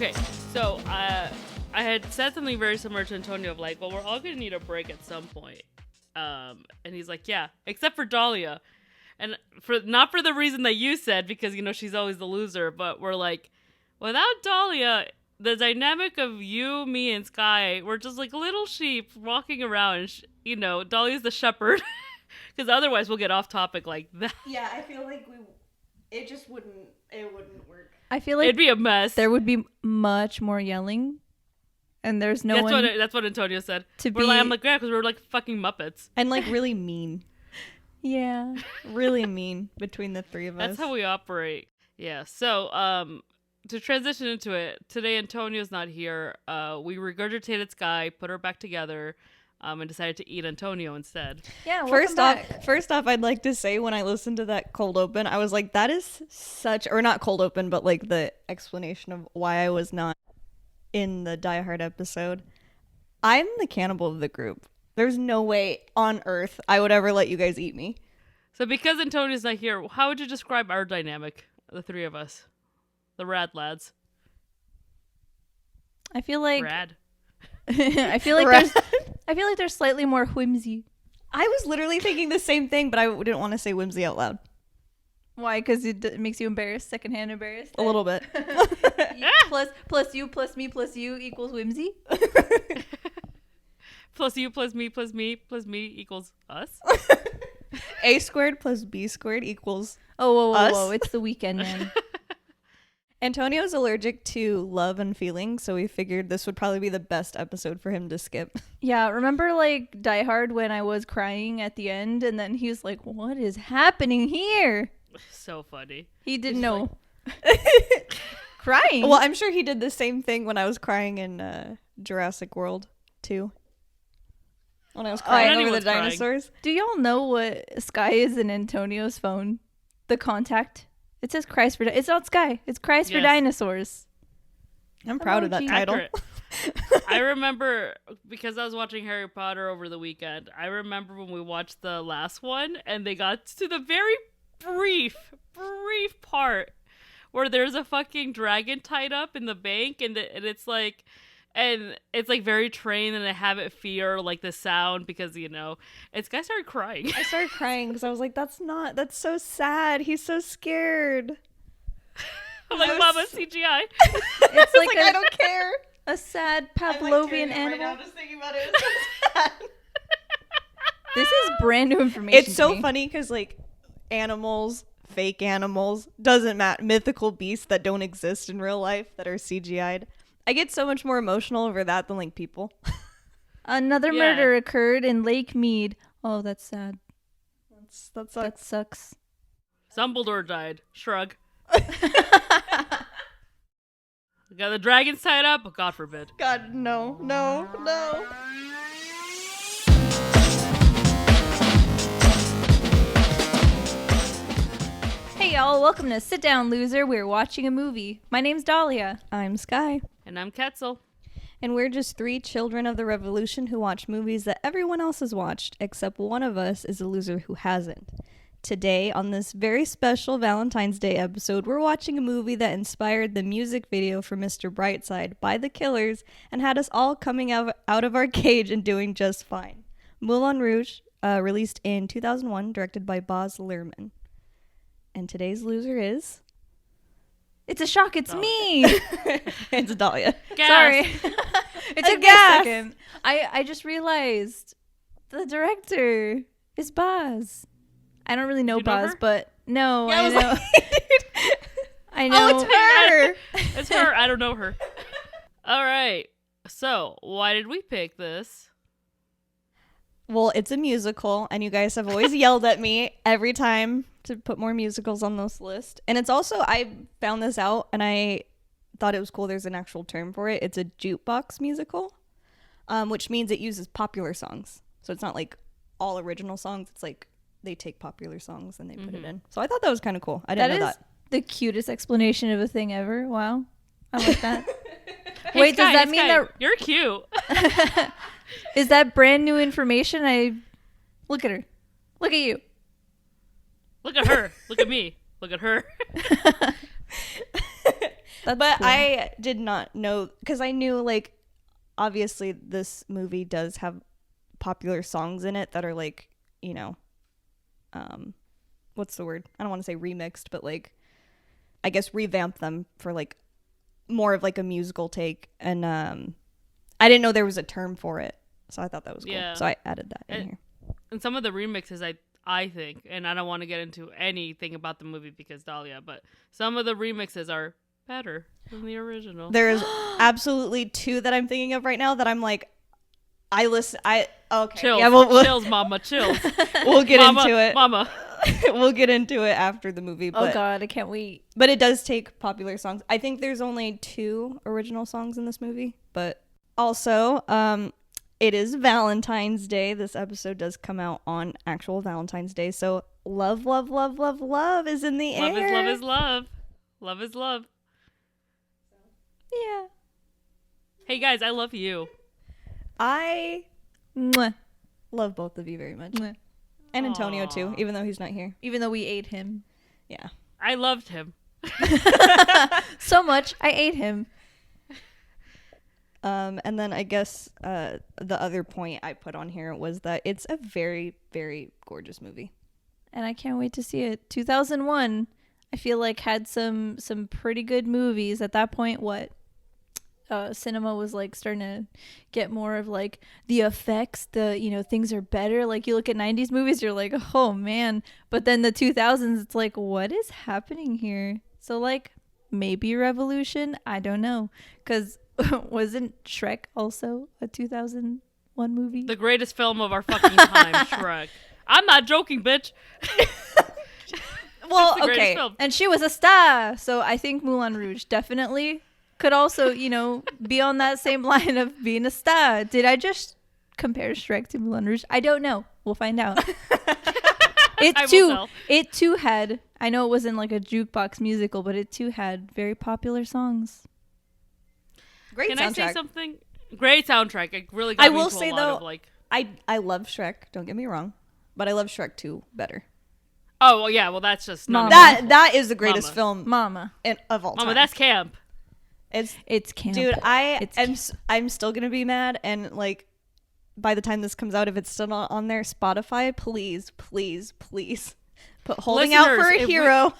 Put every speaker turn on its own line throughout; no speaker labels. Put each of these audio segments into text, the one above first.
Okay, so I had said something very similar to Antonio of like, well, we're all gonna need a break at some point. And he's like, yeah, except for Dahlia. And not for the reason that you said, because, she's always the loser, but we're like, without Dahlia, the dynamic of you, me, and Skye, we're just like little sheep walking around. And Dahlia's the shepherd, because otherwise we'll get off topic like that.
Yeah, I feel like it wouldn't work.
I feel like
it'd be a mess.
There would be much more yelling, and there's no one.
That's what Antonio said.
I'm
like, yeah, because we're like fucking Muppets.
And like really mean.
Yeah,
really mean between the three of us.
That's how we operate. Yeah. So, to transition into it, today Antonio's not here. We regurgitated Skye, put her back together, and decided to eat Antonio instead.
Yeah.
First off, I'd like to say when I listened to that cold open, I was like, that is or not cold open, but like the explanation of why I was not in the Die Hard episode. I'm the cannibal of the group. There's no way on earth I would ever let you guys eat me.
So because Antonio's not here, how would you describe our dynamic, the three of us? The rad lads.
I feel like
rad.
I feel like there's slightly more whimsy.
I was literally thinking the same thing, but I didn't want to say whimsy out loud.
Why? Because it makes you embarrassed, secondhand embarrassed?
A little bit.
plus you plus me plus you equals whimsy?
Plus you plus me plus me plus me equals us.
A squared plus B squared equals
whoa, it's the weekend, man.
Antonio's allergic to love and feeling, so we figured this would probably be the best episode for him to skip.
Yeah, remember like Die Hard when I was crying at the end, and then he was like, what is happening here?
So funny.
He didn't know. Like... Crying?
Well, I'm sure he did the same thing when I was crying in Jurassic World 2. When I was crying over the dinosaurs.
Do y'all know what Skye is in Antonio's phone? The contact. It says Christ for... It's not Skye. It's Christ for dinosaurs.
I'm proud of that title.
I remember, because I was watching Harry Potter over the weekend, I remember when we watched the last one, and they got to the very brief part where there's a fucking dragon tied up in the bank, and it's like... And it's like very trained, and I have it fear like the sound because This guy started crying.
I started crying because I was like, "That's so sad. He's so scared."
I'm like, Mama, CGI.
It's like I don't care.
A sad Pavlovian animal.
Right now, just thinking about it. It's so sad.
This is brand new information.
It's so funny because like animals, fake animals, doesn't matter. Mythical beasts that don't exist in real life that are CGI'd. I get so much more emotional over that than like people.
Another murder occurred in Lake Mead. Oh, that's sad.
That
sucks.
Dumbledore died. Shrug. Got the dragons tied up? God forbid.
God, no.
Hey y'all, welcome to Sit Down Loser. We're watching a movie. My name's Dahlia.
I'm Skye.
And I'm Ketzel.
And we're just three children of the revolution who watch movies that everyone else has watched, except one of us is a loser who hasn't. Today, on this very special Valentine's Day episode, we're watching a movie that inspired the music video for Mr. Brightside by The Killers and had us all coming out of our cage and doing just fine. Moulin Rouge, released in 2001, directed by Baz Luhrmann. And today's loser is...
It's a shock, it's me!
It's Dahlia.
Gas.
Sorry. It took me a second. I just realized the director is Baz. I don't really know Baz, but no,
yeah,
I know.
Like,
I know.
Oh, it's her!
It's her. I don't know her. All right. So, why did we pick this?
Well, it's a musical, and you guys have always yelled at me every time to put more musicals on this list. And it's also, I found this out, and I thought it was cool. There's an actual term for it. It's a jukebox musical, which means it uses popular songs. So it's not like all original songs. It's like they take popular songs and they put it in. So I thought that was kind of cool. I didn't know that.
That is the cutest explanation of a thing ever. Wow. I like that.
Hey,
Wait,
Skye,
does that mean that...
You're cute.
Is that brand new information? Look at her. Look at you.
Look at her. Look at me. Look at her.
That's
but
cool.
I did not know, because I knew, like, obviously this movie does have popular songs in it that are, like, you know, what's the word? I don't want to say remixed, but, like, I guess revamp them for, like, more of, like, a musical take. And I didn't know there was a term for it, so I thought that was cool.
Yeah.
So I added that in here.
And some of the remixes, I think, and I don't want to get into anything about the movie because Dahlia, but some of the remixes are better than the original.
There's absolutely 2 that I'm thinking of right now that I'm like, okay.
Chills,
Yeah,
chills, mama, chills.
We'll get
Mama,
into it.
Mama.
We'll get into it after the movie. But,
Oh God, I can't wait.
But it does take popular songs. I think there's only 2 original songs in this movie. But also, it is Valentine's Day. This episode does come out on actual Valentine's Day. So love, love, love, love, love is in the
Love
air.
is love is love. Love is love.
Yeah.
Hey guys, I love you.
I
Mwah.
love both of you very much.
Mwah.
And Antonio too,
Aw.
even though he's not here.
Even though we ate him
Yeah.
I loved him.
so much, I ate him.
And then I guess the other point I put on here was that it's a very, very gorgeous movie.
And I can't wait to see it. 2001, I feel like had some pretty good movies at that point. Cinema was like starting to get more of like the effects, things are better. Like you look at 90s movies, you're like, oh man. But then the 2000s, it's like, what is happening here? So like maybe Revolution, I don't know, because wasn't Shrek also a 2001 movie?
The greatest film of our fucking time, Shrek. I'm not joking, bitch.
Well,
It's the greatest
okay.
film.
And she was a star. So I think Moulin Rouge definitely could also, be on that same line of being a star. Did I just compare Shrek to Moulin Rouge? I don't know. We'll find out.
I will tell.
It too had, I know it wasn't like a jukebox musical, but it too had very popular songs.
Great
Can
soundtrack.
I say something? Great soundtrack. It really got
I
me
will
into
say
a lot
though,
of, like,
I love Shrek. Don't get me wrong, but I love Shrek 2 better.
oh well, yeah, well that's just
Mama.
That is the greatest
Mama.
film
Mama.
of all time.
Mama, that's camp.
It's camp.
Dude,
It's
I'm still gonna be mad, and like by the time this comes out, if it's still not on there, Spotify, please put "Holding Out for
Listeners,
a
if we-
Hero,"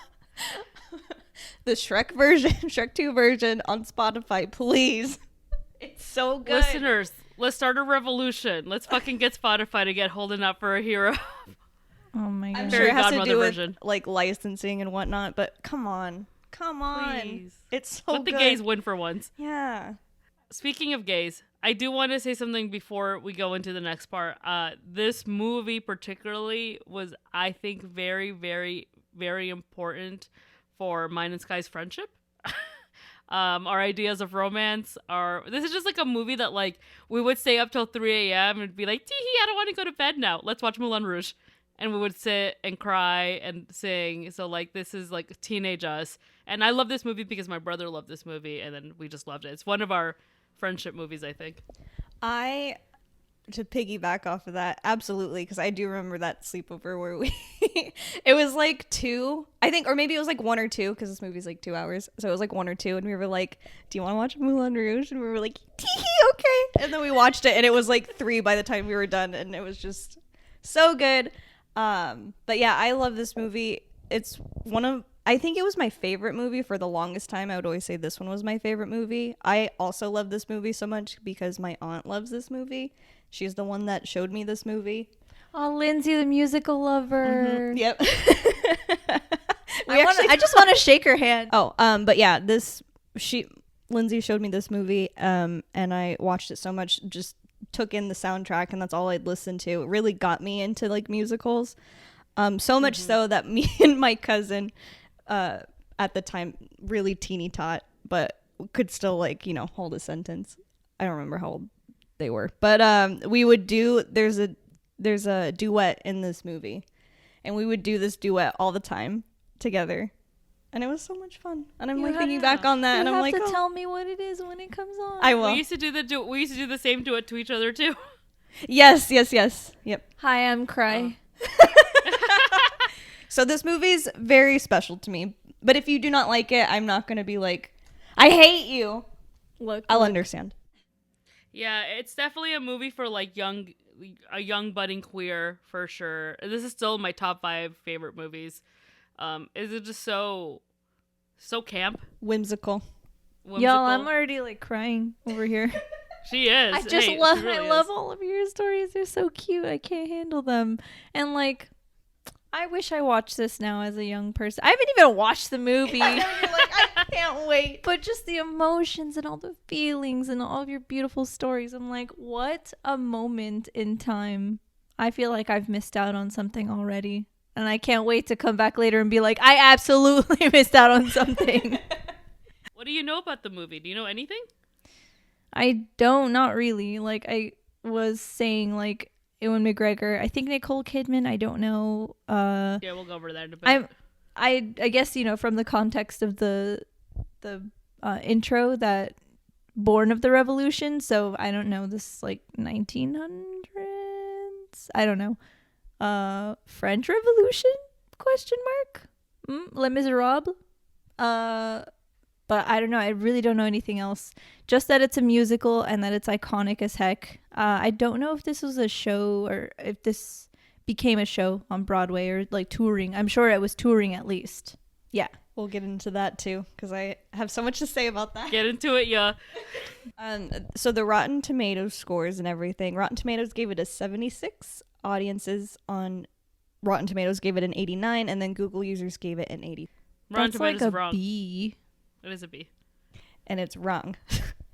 the Shrek version, Shrek 2 version on Spotify, please. It's so good.
Listeners, let's start a revolution. Let's fucking get Spotify to get Holding Up for a Hero.
oh my
I'm
god.
sure
Fairy
it has to
Godmother
do with
version.
like licensing and whatnot, but come on,
Please.
it's so
Let the
good.
gays win for once.
Yeah.
Speaking of gays, I do want to say something before we go into the next part. This movie particularly was, I think, very, very, very important for mine and Skye's friendship. Our ideas of romance are... This is just like a movie that, like, we would stay up till 3 a.m. and be like, tee-hee, I don't want to go to bed now. Let's watch Moulin Rouge. And we would sit and cry and sing. So, like, this is, like, teenage us. And I love this movie because my brother loved this movie, and then we just loved it. It's one of our friendship movies, I think.
To piggyback off of that, absolutely, because I do remember that sleepover where we it was like 2, I think, or maybe it was like 1 or 2, because this movie's like 2 hours, so it was like 1 or 2, and we were like, do you want to watch Moulin Rouge? And we were like, okay, and then we watched it, and it was like 3 by the time we were done, and it was just so good. But yeah, I love this movie. It's I think it was my favorite movie for the longest time. I would always say this one was my favorite movie. I also love this movie so much because my aunt loves this movie. She's the one that showed me this movie.
Oh, Lindsay, the musical lover.
Mm-hmm. Yep.
I just want to shake her hand.
Oh, but yeah, Lindsay showed me this movie, and I watched it so much, just took in the soundtrack, and that's all I'd listened to. It really got me into like musicals. So much so that me and my cousin, at the time, really teeny tot, but could still like, hold a sentence. I don't remember how old they were, but we would do, there's a duet in this movie, and we would do this duet all the time together, and it was so much fun. And I'm like thinking back on that, and I'm like,
you have to tell me what it is when it comes on.
I will.
We used to do the same duet to each other too.
Yes. Yep.
Hi, I'm Cry.
So this movie's very special to me, but if you do not like it, I'm not going to be like, I hate you.
Look,
I'll understand.
Yeah, it's definitely a movie for like a young budding queer for sure. This is still my top 5 favorite movies. Is it just so camp?
Whimsical.
Y'all, I'm already like crying over here.
She is.
I just
Hey,
love
she really
I love
is.
all of your stories. They're so cute. I can't handle them. And like I wish I watched this now as a young person. I haven't even watched the movie.
You're like, I can't wait.
But just the emotions and all the feelings and all of your beautiful stories. I'm like, what a moment in time. I feel like I've missed out on something already. And I can't wait to come back later and be like, I absolutely missed out on something.
What do you know about the movie? Do you know anything?
I don't, not really. Like I was saying, like Ewan McGregor. I think Nicole Kidman. I don't know.
Yeah, we'll go over that in a bit.
I guess from the context of the intro that born of the revolution. So I don't know. This is like 1900s. I don't know. French Revolution? Question mark. Les Miserables. But I don't know. I really don't know anything else. Just that it's a musical and that it's iconic as heck. I don't know if this was a show or if this became a show on Broadway or like touring. I'm sure it was touring at least. Yeah.
We'll get into that too, because I have so much to say about that.
Get into it, yeah.
So the Rotten Tomatoes scores and everything. Rotten Tomatoes gave it a 76. Audiences on Rotten Tomatoes gave it an 89, and then Google users gave it an 80.
Rotten
That's
Tomatoes
like
is
a
wrong.
B.
It is a B.
And it's wrong.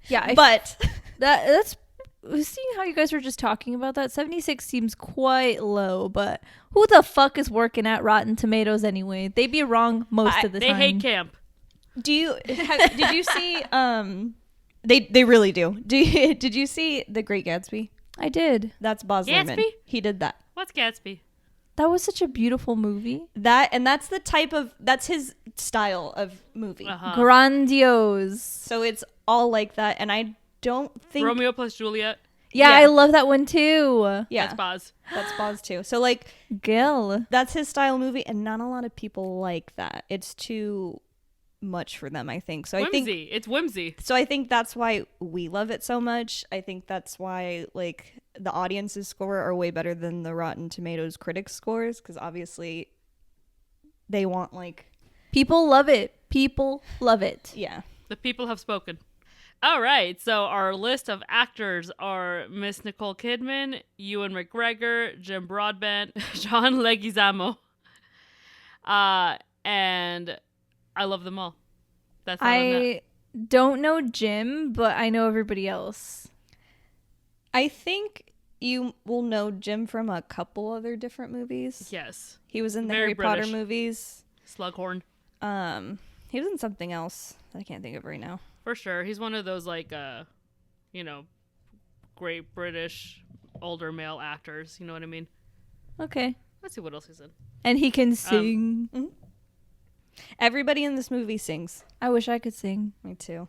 Yeah,
but
that's seeing how you guys were just talking about that. 76 seems quite low, but who the fuck is working at Rotten Tomatoes anyway? They be wrong most of the
They
time.
hate camp.
did you see they really do. Did you see The Great Gatsby?
I did.
That's Baz Luhrmann.
Gatsby?
He did that.
What's Gatsby?
That was such a beautiful movie.
That's his style of movie.
Uh-huh.
Grandiose.
So it's all like that, and I don't think
Romeo plus Juliet.
Yeah,
Yeah.
I love that one too.
yeah,
That's Boz.
that's Baz too. So like
Gil.
that's his style movie, and not a lot of people like that. It's too much for them, I think. So
Whimsy. It's whimsy.
I think that's why we love it so much. I think that's why like the audience's score are way better than the Rotten Tomatoes critics scores, because obviously they want like
People love it. People love it.
yeah.
The people have spoken. All right, so our list of actors are Miss Nicole Kidman, Ewan McGregor, Jim Broadbent, John Leguizamo, and I love them all. That's all
I don't know Jim, but I know everybody else.
I think you will know Jim from a couple other different movies.
Yes,
He was in the
Very
Harry Potter
British.
movies.
Slughorn
He was in something else that I can't think of right now.
for sure. He's one of those like, great British older male actors. You know what I mean?
Okay.
Let's see what else he's in.
And he can sing.
Everybody in this movie sings.
I wish I could sing.
Me too.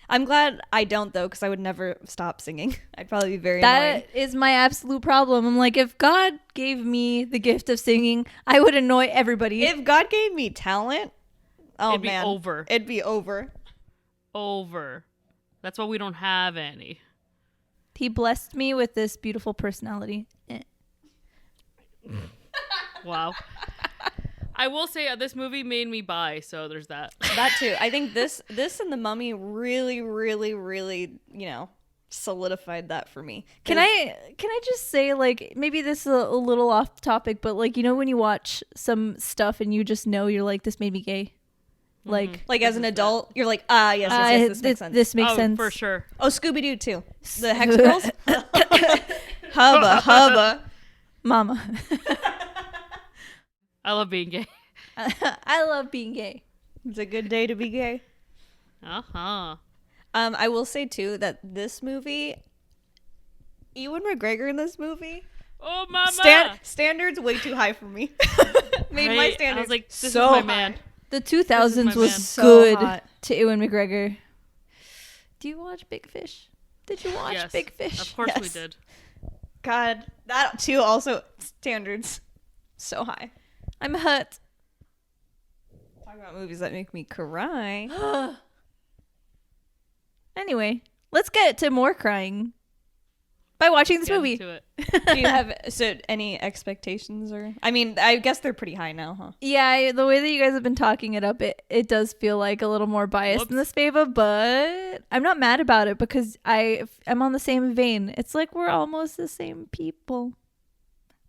I'm glad I don't though, because I would never stop singing. I'd probably be very annoying.
That is my absolute problem. I'm like, if God gave me the gift of singing, I would annoy everybody.
If God gave me talent, oh
It'd be
man,
over.
It'd be over.
Over. That's why we don't have any.
He blessed me with this beautiful personality.
Wow. I will say this movie made me bi, so there's that.
That too. I think this and The Mummy really, really, really, solidified that for me.
Can I just say, like, maybe this is a little off topic, but like, when you watch some stuff and you just know you're like, this made me gay. Like,
Like as an adult, you're like, yes, this makes sense.
This makes sense.
For sure.
Oh, Scooby-Doo too. The Hex Girls. hubba.
Mama.
I love being gay.
I love being gay.
It's a good day to be gay.
Uh-huh.
I will say too that this movie, Ewan McGregor in this movie,
Oh, mama!
standards way too high for me. Made my
Right?
standards
I was like, this
so
is my man.
The
This is
2000s
my
was
man.
So
good
hot.
to Ewan McGregor. Do you watch Big Fish? Did you watch
Yes.
Big Fish?
Of course we
Yes.
did.
God, that too also standards so high.
I'm hurt.
Talk about movies that make me cry.
Anyway, let's get to more crying by watching this
Get
movie.
into it.
Do you have any expectations or? I mean, I guess they're pretty high now, huh?
Yeah, the way that you guys have been talking it up, it does feel like a little more biased in this favor, but I'm not mad about it because I'm on the same vein. It's like we're almost the same people.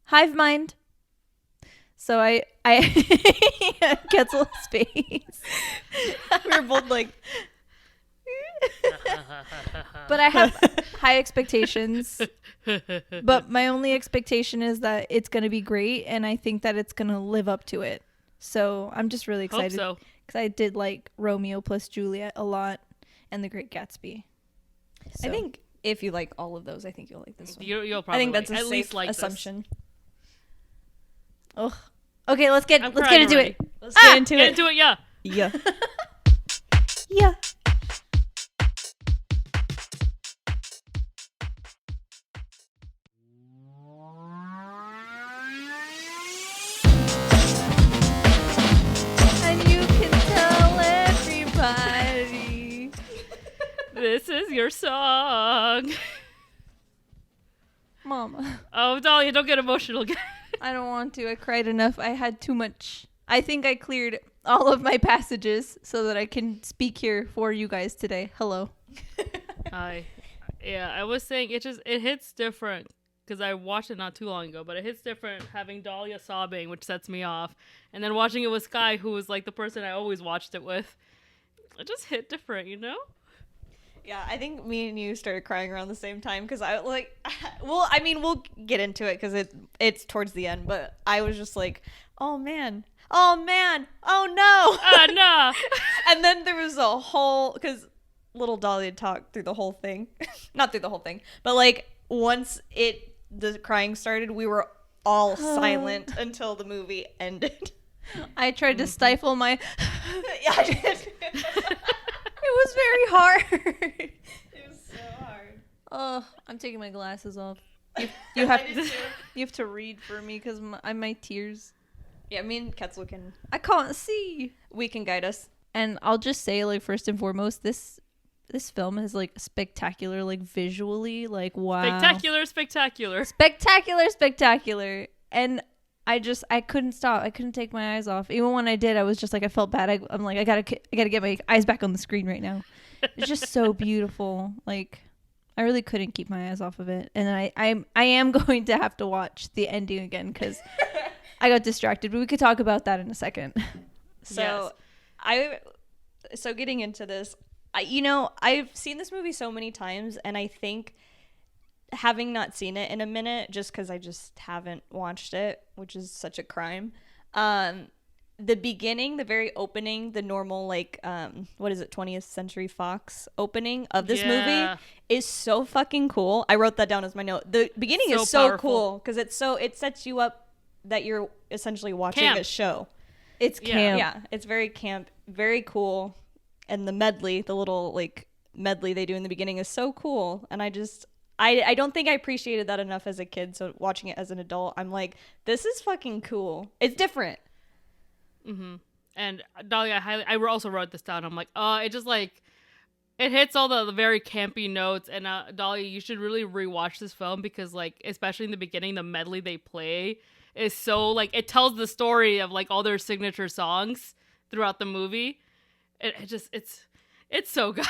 Hive mind. So I Ketzel's face.
We were both like,
but I have high expectations. But my only expectation is that it's going to be great, and I think that it's going to live up to it. So I'm just really
Hope
excited
so.
because I did like Romeo plus Juliet a lot and The Great Gatsby. So.
I think if you like all of those, I think you'll like this one.
You'll
I
probably
think that's a
at
safe
least like
assumption.
Ugh. Okay, let's get
I'm
into
crying
it.
already.
Let's get into
Get
it.
into it, yeah.
Yeah.
Yeah. And you can tell everybody.
This is your song.
Mama.
Oh, Dahlia, don't get emotional again.
I don't want to. I cried enough. I had too much. I think I cleared all of my passages so that I can speak here for you guys today. Hello.
I was saying it hits different because I watched it not too long ago, but it hits different having Dahlia sobbing, which sets me off, and then watching it with Skye, who was like the person I always watched it with. It just hit different, you know?
Yeah, I think me and you started crying around the same time because I like, well, I mean, we'll get into it because it's towards the end, but I was just like, oh man, oh no.
No.
And then there was a whole, because little Dolly had talked through the whole thing. Not through the whole thing, but like once the crying started, we were all silent until the movie ended.
I tried to stifle my...
Yeah, I did.
It was very hard.
It was so hard.
Oh, I'm taking my glasses off. You have to read for me because my tears.
Yeah, me and Ketzel
I can't see.
we can guide us.
And I'll just say, like, first and foremost, this film is like spectacular, like visually, like wow, spectacular. And I couldn't stop. I couldn't take my eyes off. Even when I did, I was just like, I felt bad. I'm like, I gotta get my eyes back on the screen right now. It's just so beautiful. Like, I really couldn't keep my eyes off of it. And I am going to have to watch the ending again because I got distracted. But we could talk about that in a second.
So, so getting into this, I've seen this movie so many times, and I think having not seen it in a minute, just because I just haven't watched it, which is such a crime. The beginning, the very opening, the normal, like, what is it, 20th Century Fox opening of this movie is so fucking cool. I wrote that down as my note. The beginning is so cool because it sets you up that you're essentially watching a show.
It's camp.
Yeah, it's very camp, very cool. And the medley, the little, like, medley they do in the beginning is so cool. And I don't think I appreciated that enough as a kid. So watching it as an adult, I'm like, this is fucking cool. It's different.
Mm-hmm. And Dahlia, I also wrote this down. I'm like, it just like, it hits all the very campy notes. And Dahlia, you should really rewatch this film because, like, especially in the beginning, the medley they play is so, like, it tells the story of, like, all their signature songs throughout the movie. It's so good.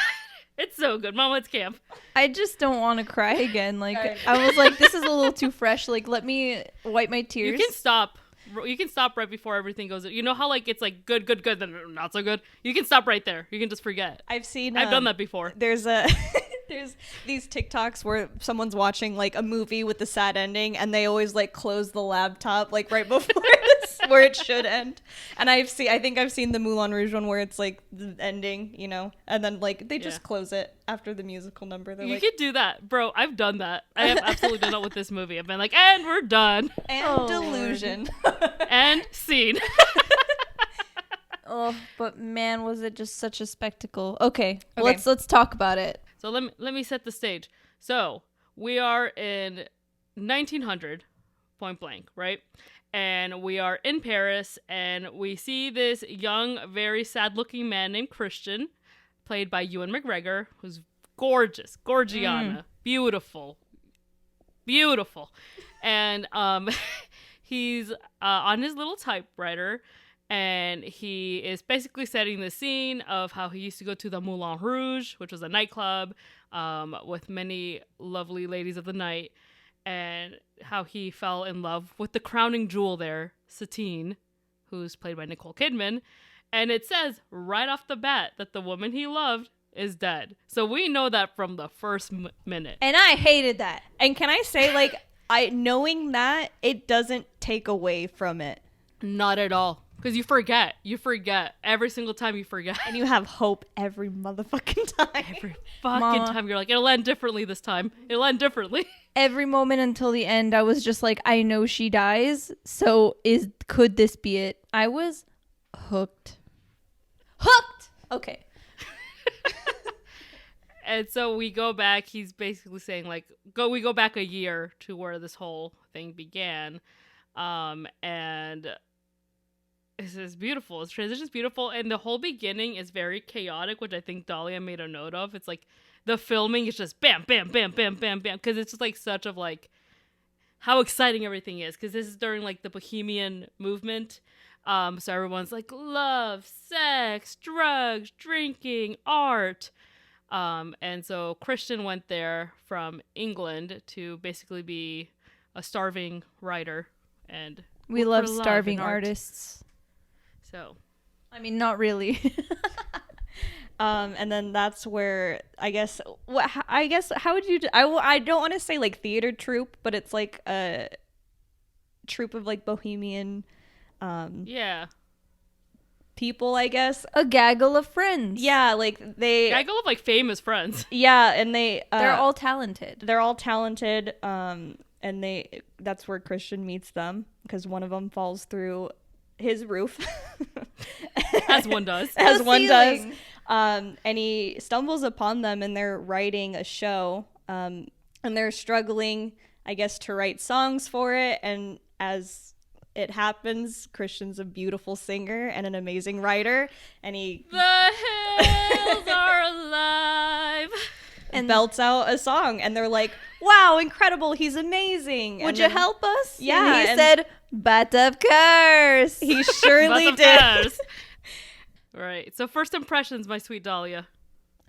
It's so good. Mama, it's camp.
I just don't want to cry again. Like, I was like, this is a little too fresh. Like, let me wipe my tears.
You can stop right before everything goes. You know how, like, it's like good, then not so good? You can stop right there. You can just forget.
I've
done that before.
There's these TikToks where someone's watching, like, a movie with the sad ending, and they always, like, close the laptop, like, right before where it should end. And I think I've seen the Moulin Rouge one where it's, like, the ending, you know, and then, like, they just close it after the musical number. They're
you could do that, bro. I've done that. I have absolutely done that with this movie. I've been like, and we're done.
And delusion.
And scene.
Oh, but man, was it just such a spectacle. Okay. Let's talk about it.
So let me set the stage. So we are in 1900, point blank, right? And we are in Paris, and we see this young, very sad-looking man named Christian, played by Ewan McGregor, who's gorgeous, Gorgiana, beautiful, and he's on his little typewriter, and he is basically setting the scene of how he used to go to the Moulin Rouge, which was a nightclub with many lovely ladies of the night, and how he fell in love with the crowning jewel there, Satine, who's played by Nicole Kidman. And it says right off the bat that the woman he loved is dead. So we know that from the first minute.
And I hated that.
And can I say, like, knowing that, it doesn't take away from it.
Not at all. Because you forget. Every single time you forget.
And you have hope every motherfucking time.
Every fucking time you're like, it'll end differently this time. It'll end differently.
Every moment until the end, I was just like, I know she dies. So could this be it? I was hooked. Okay.
And so we go back. He's basically saying, like, we go back a year to where this whole thing began. And it's beautiful. His transition's beautiful. And the whole beginning is very chaotic, which I think Dahlia made a note of. It's like the filming is just bam, bam, bam, bam, bam, bam. Because it's just like such of like how exciting everything is. Because this is during like the Bohemian movement. So everyone's like love, sex, drugs, drinking, art. And so Christian went there from England to basically be a starving writer, and
we love starving artists.
So,
I mean, not really.
And then that's where I guess how would you? I don't want to say like theater troupe, but it's like a troupe of like Bohemian.
Yeah.
People, I guess.
A gaggle of friends.
Yeah, like they
gaggle of like famous friends.
Yeah, and they're
all talented.
They're all talented. And that's where Christian meets them, because one of them falls through his roof.
As one does.
As one does. And he stumbles upon them, and they're writing a show. And they're struggling, I guess, to write songs for it. And as it happens, Christian's a beautiful singer and an amazing writer, and he
the hills are alive
and belts out a song, and they're like, wow, incredible, he's amazing.
Would you help us?
Yeah.
And he said, but of course.
He surely did.
Right. So first impressions, my sweet Dahlia.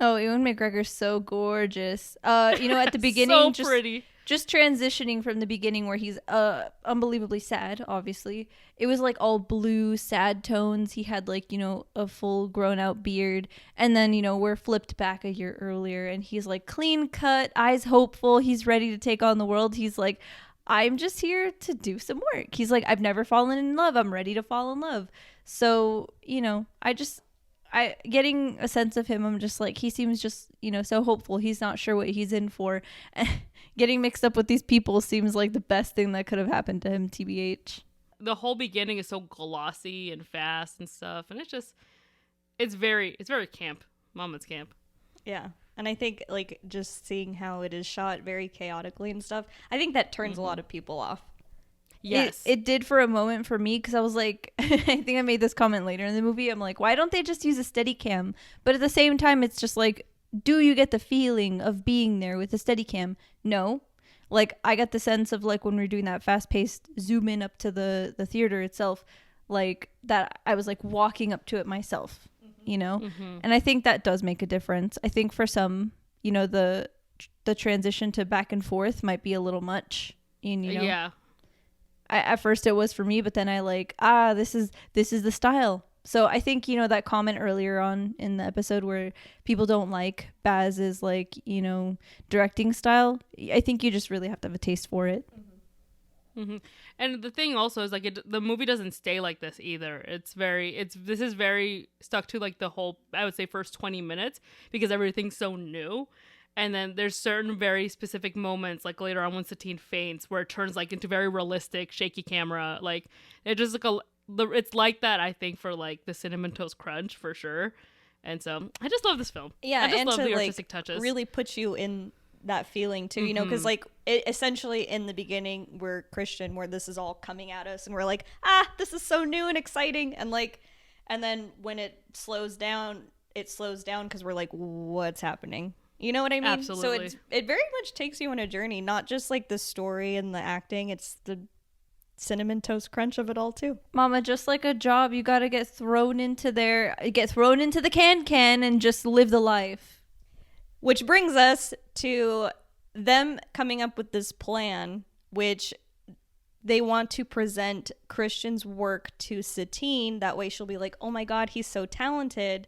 Oh, Ewan McGregor's so gorgeous. At the beginning,
so pretty.
Just transitioning from the beginning where he's unbelievably sad, obviously. It was like all blue, sad tones. He had like, a full grown out beard. And then, we're flipped back a year earlier and he's like clean cut, eyes hopeful. He's ready to take on the world. He's like, I'm just here to do some work. He's like, I've never fallen in love. I'm ready to fall in love. So, I getting a sense of him, I'm just like, he seems just, so hopeful. He's not sure what he's in for. Getting mixed up with these people seems like the best thing that could have happened to him, TBH.
The whole beginning is so glossy and fast and stuff, and it's very camp. Mama's camp.
Yeah. And I think like just seeing how it is shot very chaotically and stuff, I think that turns a lot of people off.
Yes.
It did for a moment for me, because I was like, I think I made this comment later in the movie. I'm like, why don't they just use a Steadicam? But at the same time, it's just like, do you get the feeling of being there with a Steadicam? No. Like, I got the sense of like when we were doing that fast-paced zoom in up to the theater itself, like that I was like walking up to it myself, And I think that does make a difference. I think for some, the transition to back and forth might be a little much,
Yeah.
At first it was for me, but then I like, this is the style. So I think, that comment earlier on in the episode where people don't like Baz's like, directing style. I think you just really have to have a taste for it.
Mm-hmm. And the thing also is like the movie doesn't stay like this either. This is very stuck to like the whole, I would say, first 20 minutes, because everything's so new. And then there's certain very specific moments, like later on when Satine faints, where it turns like into very realistic, shaky camera. Like it just like it's like that, I think, for like the Cinnamon Toast Crunch for sure. And so I just love this film.
Yeah,
I just
and
love
to
the
like
artistic touches.
really put you in that feeling too, because like it essentially in the beginning we're Christian, where this is all coming at us, and we're like, this is so new and exciting, and then when it slows down because we're like, what's happening? You know what I mean?
Absolutely.
So it very much takes you on a journey, not just like the story and the acting. It's the cinnamon toast crunch of it all too.
Mama, just like a job, you gotta get thrown into the can and just live the life.
Which brings us to them coming up with this plan, which they want to present Christian's work to Satine. That way she'll be like, oh my God, he's so talented.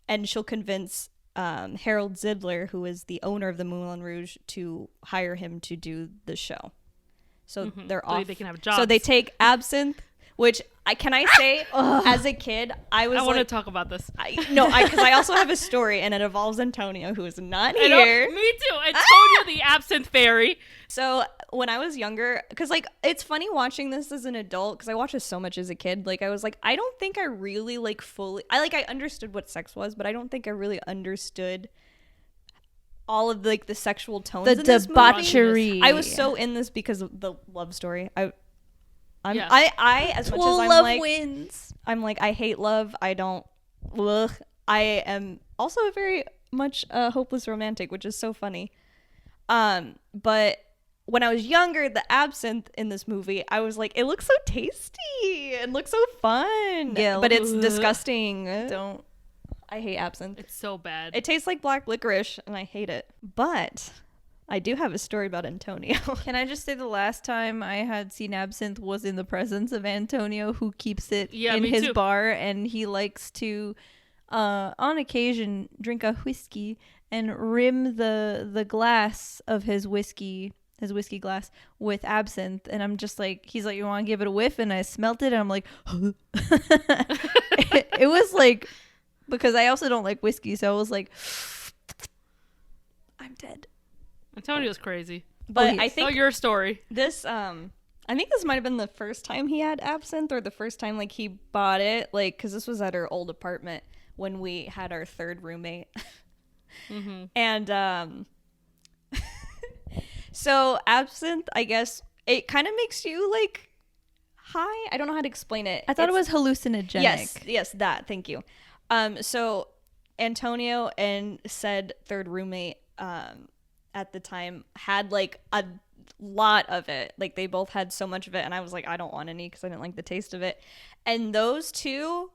And she'll convince Harold Zidler, who is the owner of the Moulin Rouge, to hire him to do the show. So they're off.
So they can have jobs.
So they take absinthe, which can I say, as a kid, I want
to talk about this.
Because I also have a story, and it involves Antonio, who is not
I know,
here.
me too. Antonio, the absinthe fairy.
So when I was younger, because like it's funny watching this as an adult, because I watched this so much as a kid. Like I was like, I don't think I really like fully. I understood what sex was, but I don't think I really understood all of like the sexual tones,
the
in this
debauchery.
movie. I was so in this because of the love story. I as much
Well,
as
love wins.
I'm like, I hate love. I don't. Ugh. I am also a very much hopeless romantic, which is so funny. But when I was younger, the absinthe in this movie, I was like, it looks so tasty and looks so fun.
Yeah,
but it's disgusting.
Don't.
I hate absinthe.
It's so bad.
It tastes like black licorice, and I hate it. But I do have a story about Antonio.
Can I just say the last time I had seen absinthe was in the presence of Antonio, who keeps it in his bar, and he likes to, on occasion, drink a whiskey and rim the glass of his whiskey glass with absinthe. And I'm just like, he's like, you want to give it a whiff? And I smelt it, and I'm like, it was like, because I also don't like whiskey, so I was like, I'm dead.
Antonio's crazy.
But I think
your story.
This I think this might have been the first time he had absinthe, or the first time like he bought it, like because this was at our old apartment when we had our third roommate. And so absinthe, I guess it kind of makes you like high. I don't know how to explain it.
I thought it was hallucinogenic.
Yes, that. Thank you. So Antonio and said third roommate at the time had like a lot of it. Like they both had so much of it, and I was like, I don't want any because I didn't like the taste of it. And those two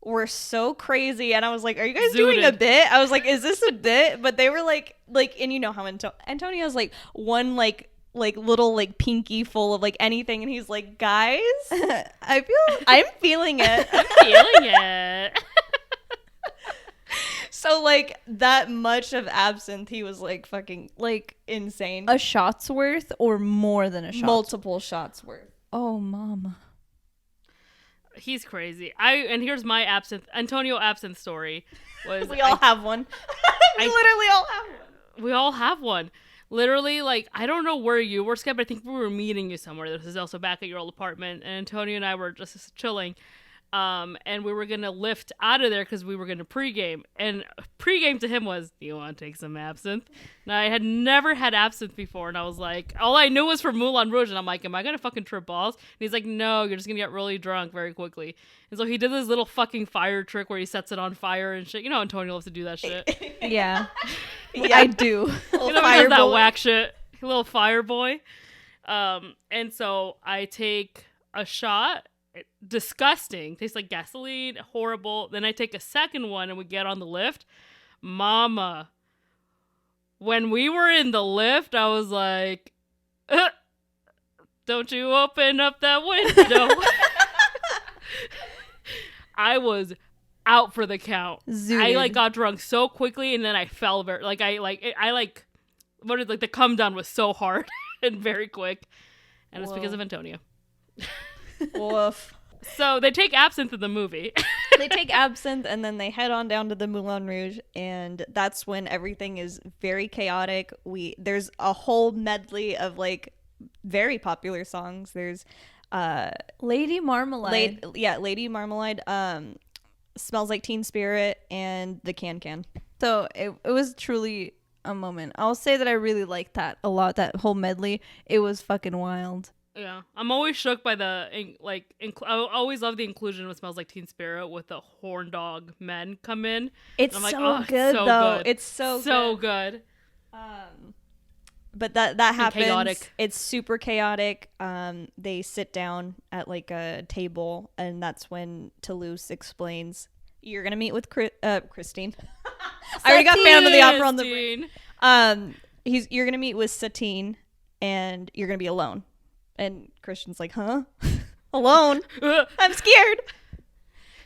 were so crazy, and I was like, are you guys doing a bit? I was like, is this a bit? But they were like and you know how Antonio's like one like little like pinky full of like anything, and he's like, guys, I'm feeling it.
I'm feeling it.
So like that much of absinthe, he was like fucking like insane.
A shot's worth or more than a shot?
Multiple shots worth.
Oh, mama.
He's crazy. And here's my Antonio absinthe story.
We all have one. We literally all have one.
We all have one. Literally, like, I don't know where you were, Skye, but I think we were meeting you somewhere. This is also back at your old apartment, and Antonio and I were just chilling. And we were going to lift out of there because we were going to pregame. And pregame to him was, do you want to take some absinthe? Now, I had never had absinthe before. And I was like, all I knew was from Moulin Rouge. And I'm like, am I going to fucking trip balls? And he's like, no, you're just going to get really drunk very quickly. And so he did this little fucking fire trick where he sets it on fire and shit. You know, Antonio loves to do that shit.
Yeah. I do.
You know, he does that whack shit. Little fire boy. And so I take a shot. Disgusting. Tastes like gasoline. Horrible. Then I take a second one and we get on the lift. Mama. When we were in the lift, I was like, don't you open up that window. I was out for the count.
Zooted.
I got drunk so quickly, and then I fell very the come down was so hard and very quick. And it's because of Antonio.
Woof.
So they take absinthe in the movie.
They take absinthe and then they head on down to the Moulin Rouge, and that's when everything is very chaotic. There's a whole medley of like very popular songs. There's
Lady Marmalade.
Lady Marmalade, Smells Like Teen Spirit, and the Can.
So it was truly a moment. I'll say that I really liked that a lot, that whole medley. It was fucking wild.
Yeah, I'm always shook by the I always love the inclusion of It Smells Like Teen Spirit with the horn dog men come in.
It's
I'm like,
so
oh,
good
so
though.
good.
It's so
good.
But that happens.
Chaotic.
It's super chaotic. They sit down at like a table, and that's when Toulouse explains, "You're gonna meet with Christine." I already got Phantom of the Opera on the brain. You're gonna meet with Satine, and you're gonna be alone. And Christian's like, "Huh? Alone? I'm scared."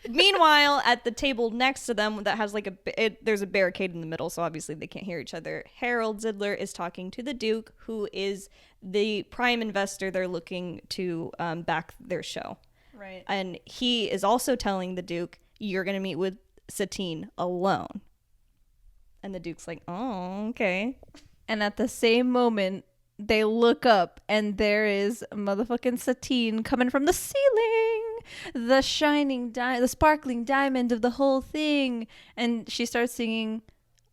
Meanwhile, at the table next to them that has like there's a barricade in the middle, so obviously they can't hear each other. Harold Zidler is talking to the Duke, who is the prime investor they're looking to back their show.
Right.
And he is also telling the Duke, "You're going to meet with Satine alone." And the Duke's like, "Oh, okay."
And at the same moment, they look up and there is motherfucking Satine coming from the ceiling. The shining the sparkling diamond of the whole thing. And she starts singing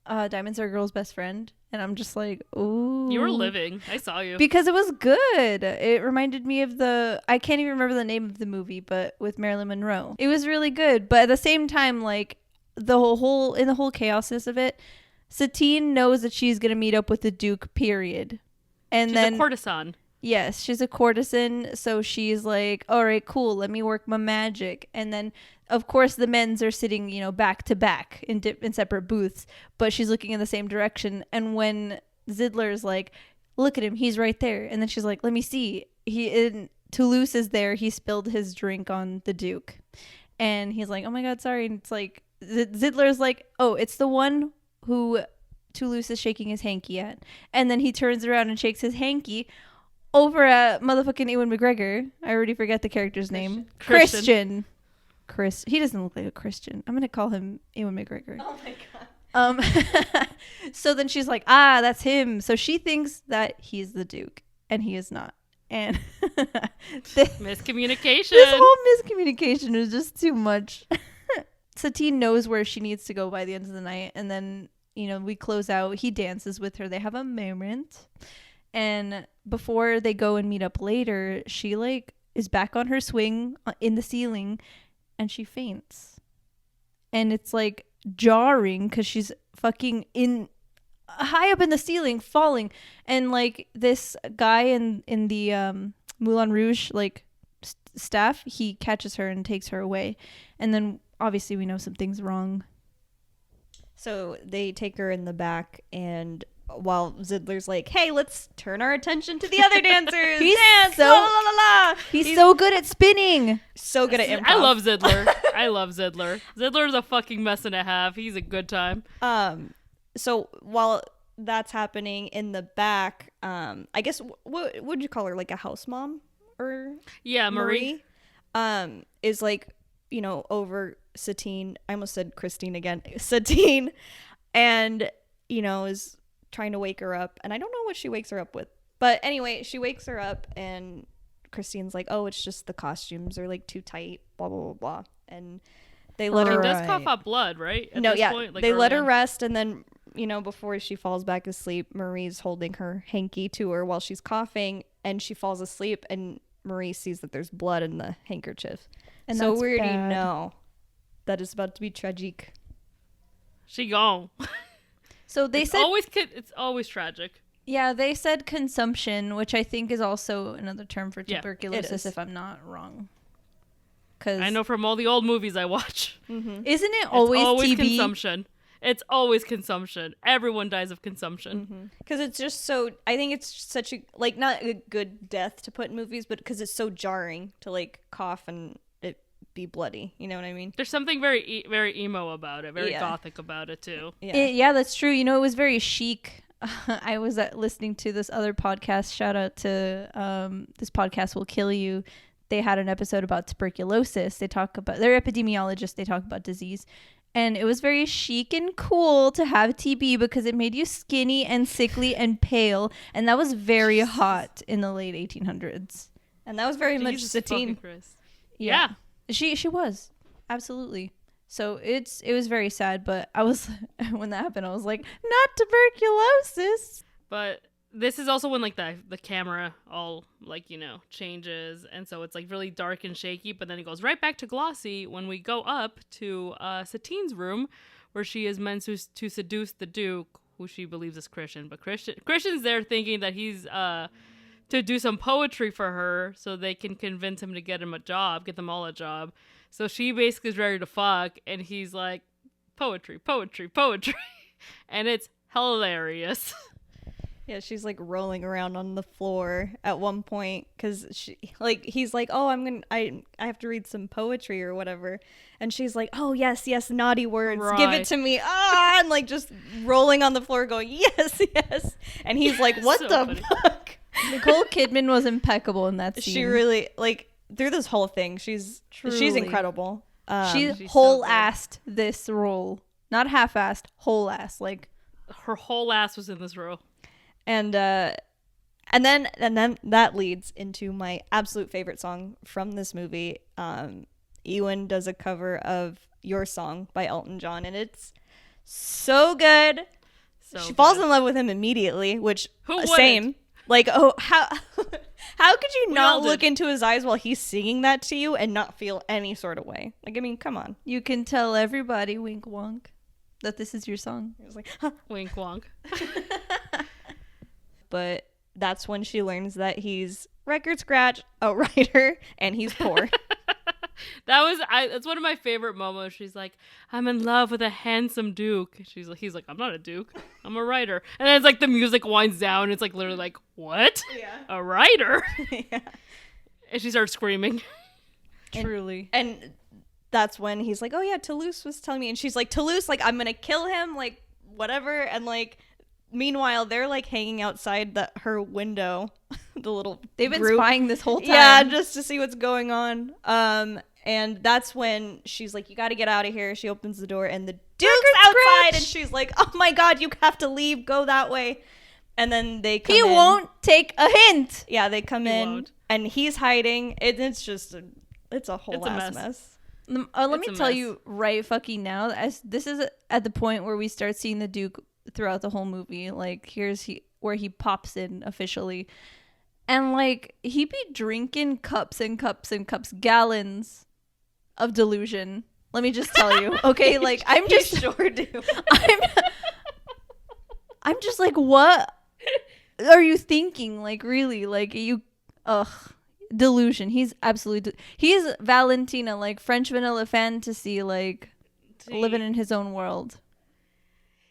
Diamonds Are a Girl's Best Friend. And I'm just like, ooh.
You were living. I saw you.
Because it was good. It reminded me of I can't even remember the name of the movie, but with Marilyn Monroe. It was really good. But at the same time, like, in the whole chaosness of it, Satine knows that she's going to meet up with the Duke, period. And
she's
then
a courtesan.
Yes, she's a courtesan, so she's like, all right, cool, let me work my magic. And then, of course, the men's are sitting, back to back in separate booths, but she's looking in the same direction. And when Zidler's like, look at him, he's right there. And then she's like, let me see. Toulouse is there. He spilled his drink on the Duke. And he's like, oh my God, sorry. And it's like, Zidler's like, oh, it's the one who Toulouse is shaking his hanky at. And then he turns around and shakes his hanky over at motherfucking Ewan McGregor. I already forget the character's name. Christian. He doesn't look like a Christian. I'm gonna call him Ewan McGregor.
Oh my God.
So then she's like, that's him. So she thinks that he's the Duke, and he is not. And
miscommunication.
This whole miscommunication is just too much. Satine knows where she needs to go by the end of the night, and then we close out. He dances with her. They have a moment. And before they go and meet up later, she like is back on her swing in the ceiling and she faints. And it's like jarring because she's fucking high up in the ceiling falling. And like this guy in the Moulin Rouge like staff, he catches her and takes her away. And then obviously we know something's wrong.
So they take her in the back, and while Zidler's like, hey, let's turn our attention to the other dancers. Dance, la, la, la, la.
He's so good at spinning.
So good at improv.
I love Zidler. I love Zidler. Zidler's a fucking mess and a half. He's a good time.
So while that's happening in the back, I guess, what would you call her? Like a house mom? Or
yeah, Marie.
Is like, over Satine. I almost said Christine again. Satine. And, is trying to wake her up, and I don't know what she wakes her up with, but anyway, she wakes her up and Christine's like, oh, it's just the costumes are like too tight, blah blah blah blah, and they let her
does cough up blood, right?
At this point, like, they let her rest, and then before she falls back asleep, Marie's holding her hanky to her while she's coughing, and she falls asleep, and Marie sees that there's blood in the handkerchief, and so we already know that it's about to be tragic.
She gone.
So they said
it's always tragic.
Yeah, they said consumption, which I think is also another term for tuberculosis, if I'm not wrong. Because
I know from all the old movies I watch.
Mm-hmm. Isn't it always TB?
Consumption? It's always consumption. Everyone dies of consumption.
Because it's just so. I think it's such a not a good death to put in movies, but because it's so jarring to like cough and it be bloody. You know what I mean?
There's something very very emo about it, very gothic about it too.
Yeah, that's true. It was very chic. I was listening to this other podcast. Shout out to This Podcast Will Kill You. They had an episode about tuberculosis. They're epidemiologists. They talk about disease. And it was very chic and cool to have TB because it made you skinny and sickly and pale. And that was very hot in the late 1800s.
And that was very much Satine.
Yeah. She was. Absolutely. So it was very sad. But I was, when that happened, I was like, not tuberculosis.
But this is also when like the camera all like, changes, and so it's like really dark and shaky, but then it goes right back to glossy when we go up to Satine's room, where she is meant to seduce the Duke, who she believes is Christian, but Christian's there thinking that he's to do some poetry for her so they can convince him to get them all a job. So she basically is ready to fuck, and he's like, poetry, poetry, poetry. And it's hilarious.
Yeah, she's like rolling around on the floor at one point because he's like, oh, I have to read some poetry or whatever, and she's like, oh yes, naughty words,
right.
Give it to me, and like just rolling on the floor going yes, and he's like, what
So
the
funny.
fuck?
Nicole Kidman was impeccable in that scene.
She really like through this whole thing. She's
Truly.
incredible.
She
She's
whole-assed this role, not half-assed, whole-ass. Like
Her whole ass was in this role.
And then that leads into my absolute favorite song from this movie. Ewan does a cover of Your Song by Elton John, and it's so good.
So
She falls
good.
in love with him immediately, which
Who wouldn't?
same. Like, oh, how could you
We all
not look
did.
into his eyes while he's singing that to you and not feel any sort of way? Like, I mean, come on.
you can tell everybody, wink wonk, that this is your song.
It was like, huh.
Wink wonk.
But that's when she learns that he's record scratch, a writer, and he's poor.
That's one of my favorite moments. She's like, I'm in love with a handsome Duke. He's like, I'm not a Duke. I'm a writer. And then it's like the music winds down. It's like literally like, what?
Yeah.
A writer?
Yeah.
And she starts screaming.
Truly.
And that's when he's like, oh yeah, Toulouse was telling me. And she's like, Toulouse, like, I'm gonna kill him, like, whatever. And like, meanwhile, they're like hanging outside her window, the little
They've been
group.
spying this whole time.
Yeah, just to see what's going on. And that's when she's like, you got to get out of here. She opens the door and the Duke's outside, and she's like, oh my god, you have to leave, go that way. And then they come
He
in.
won't take a hint.
Yeah, they come
He
in
won't.
and he's hiding. It's just it's a whole
It's a
ass
mess.
mess.
Let
It's
me
a
tell
mess.
you right fucking now, as this is at the point where we start seeing the Duke throughout the whole movie. Like, here's where he pops in officially. And like, he be drinking cups and cups and cups, gallons of delusion. Let me just tell you. Okay, like, I'm just
You sure do.
I'm just like, what are you thinking? Like, really? Like, delusion. He's absolutely he's Valentina, like French vanilla fantasy, like living in his own world.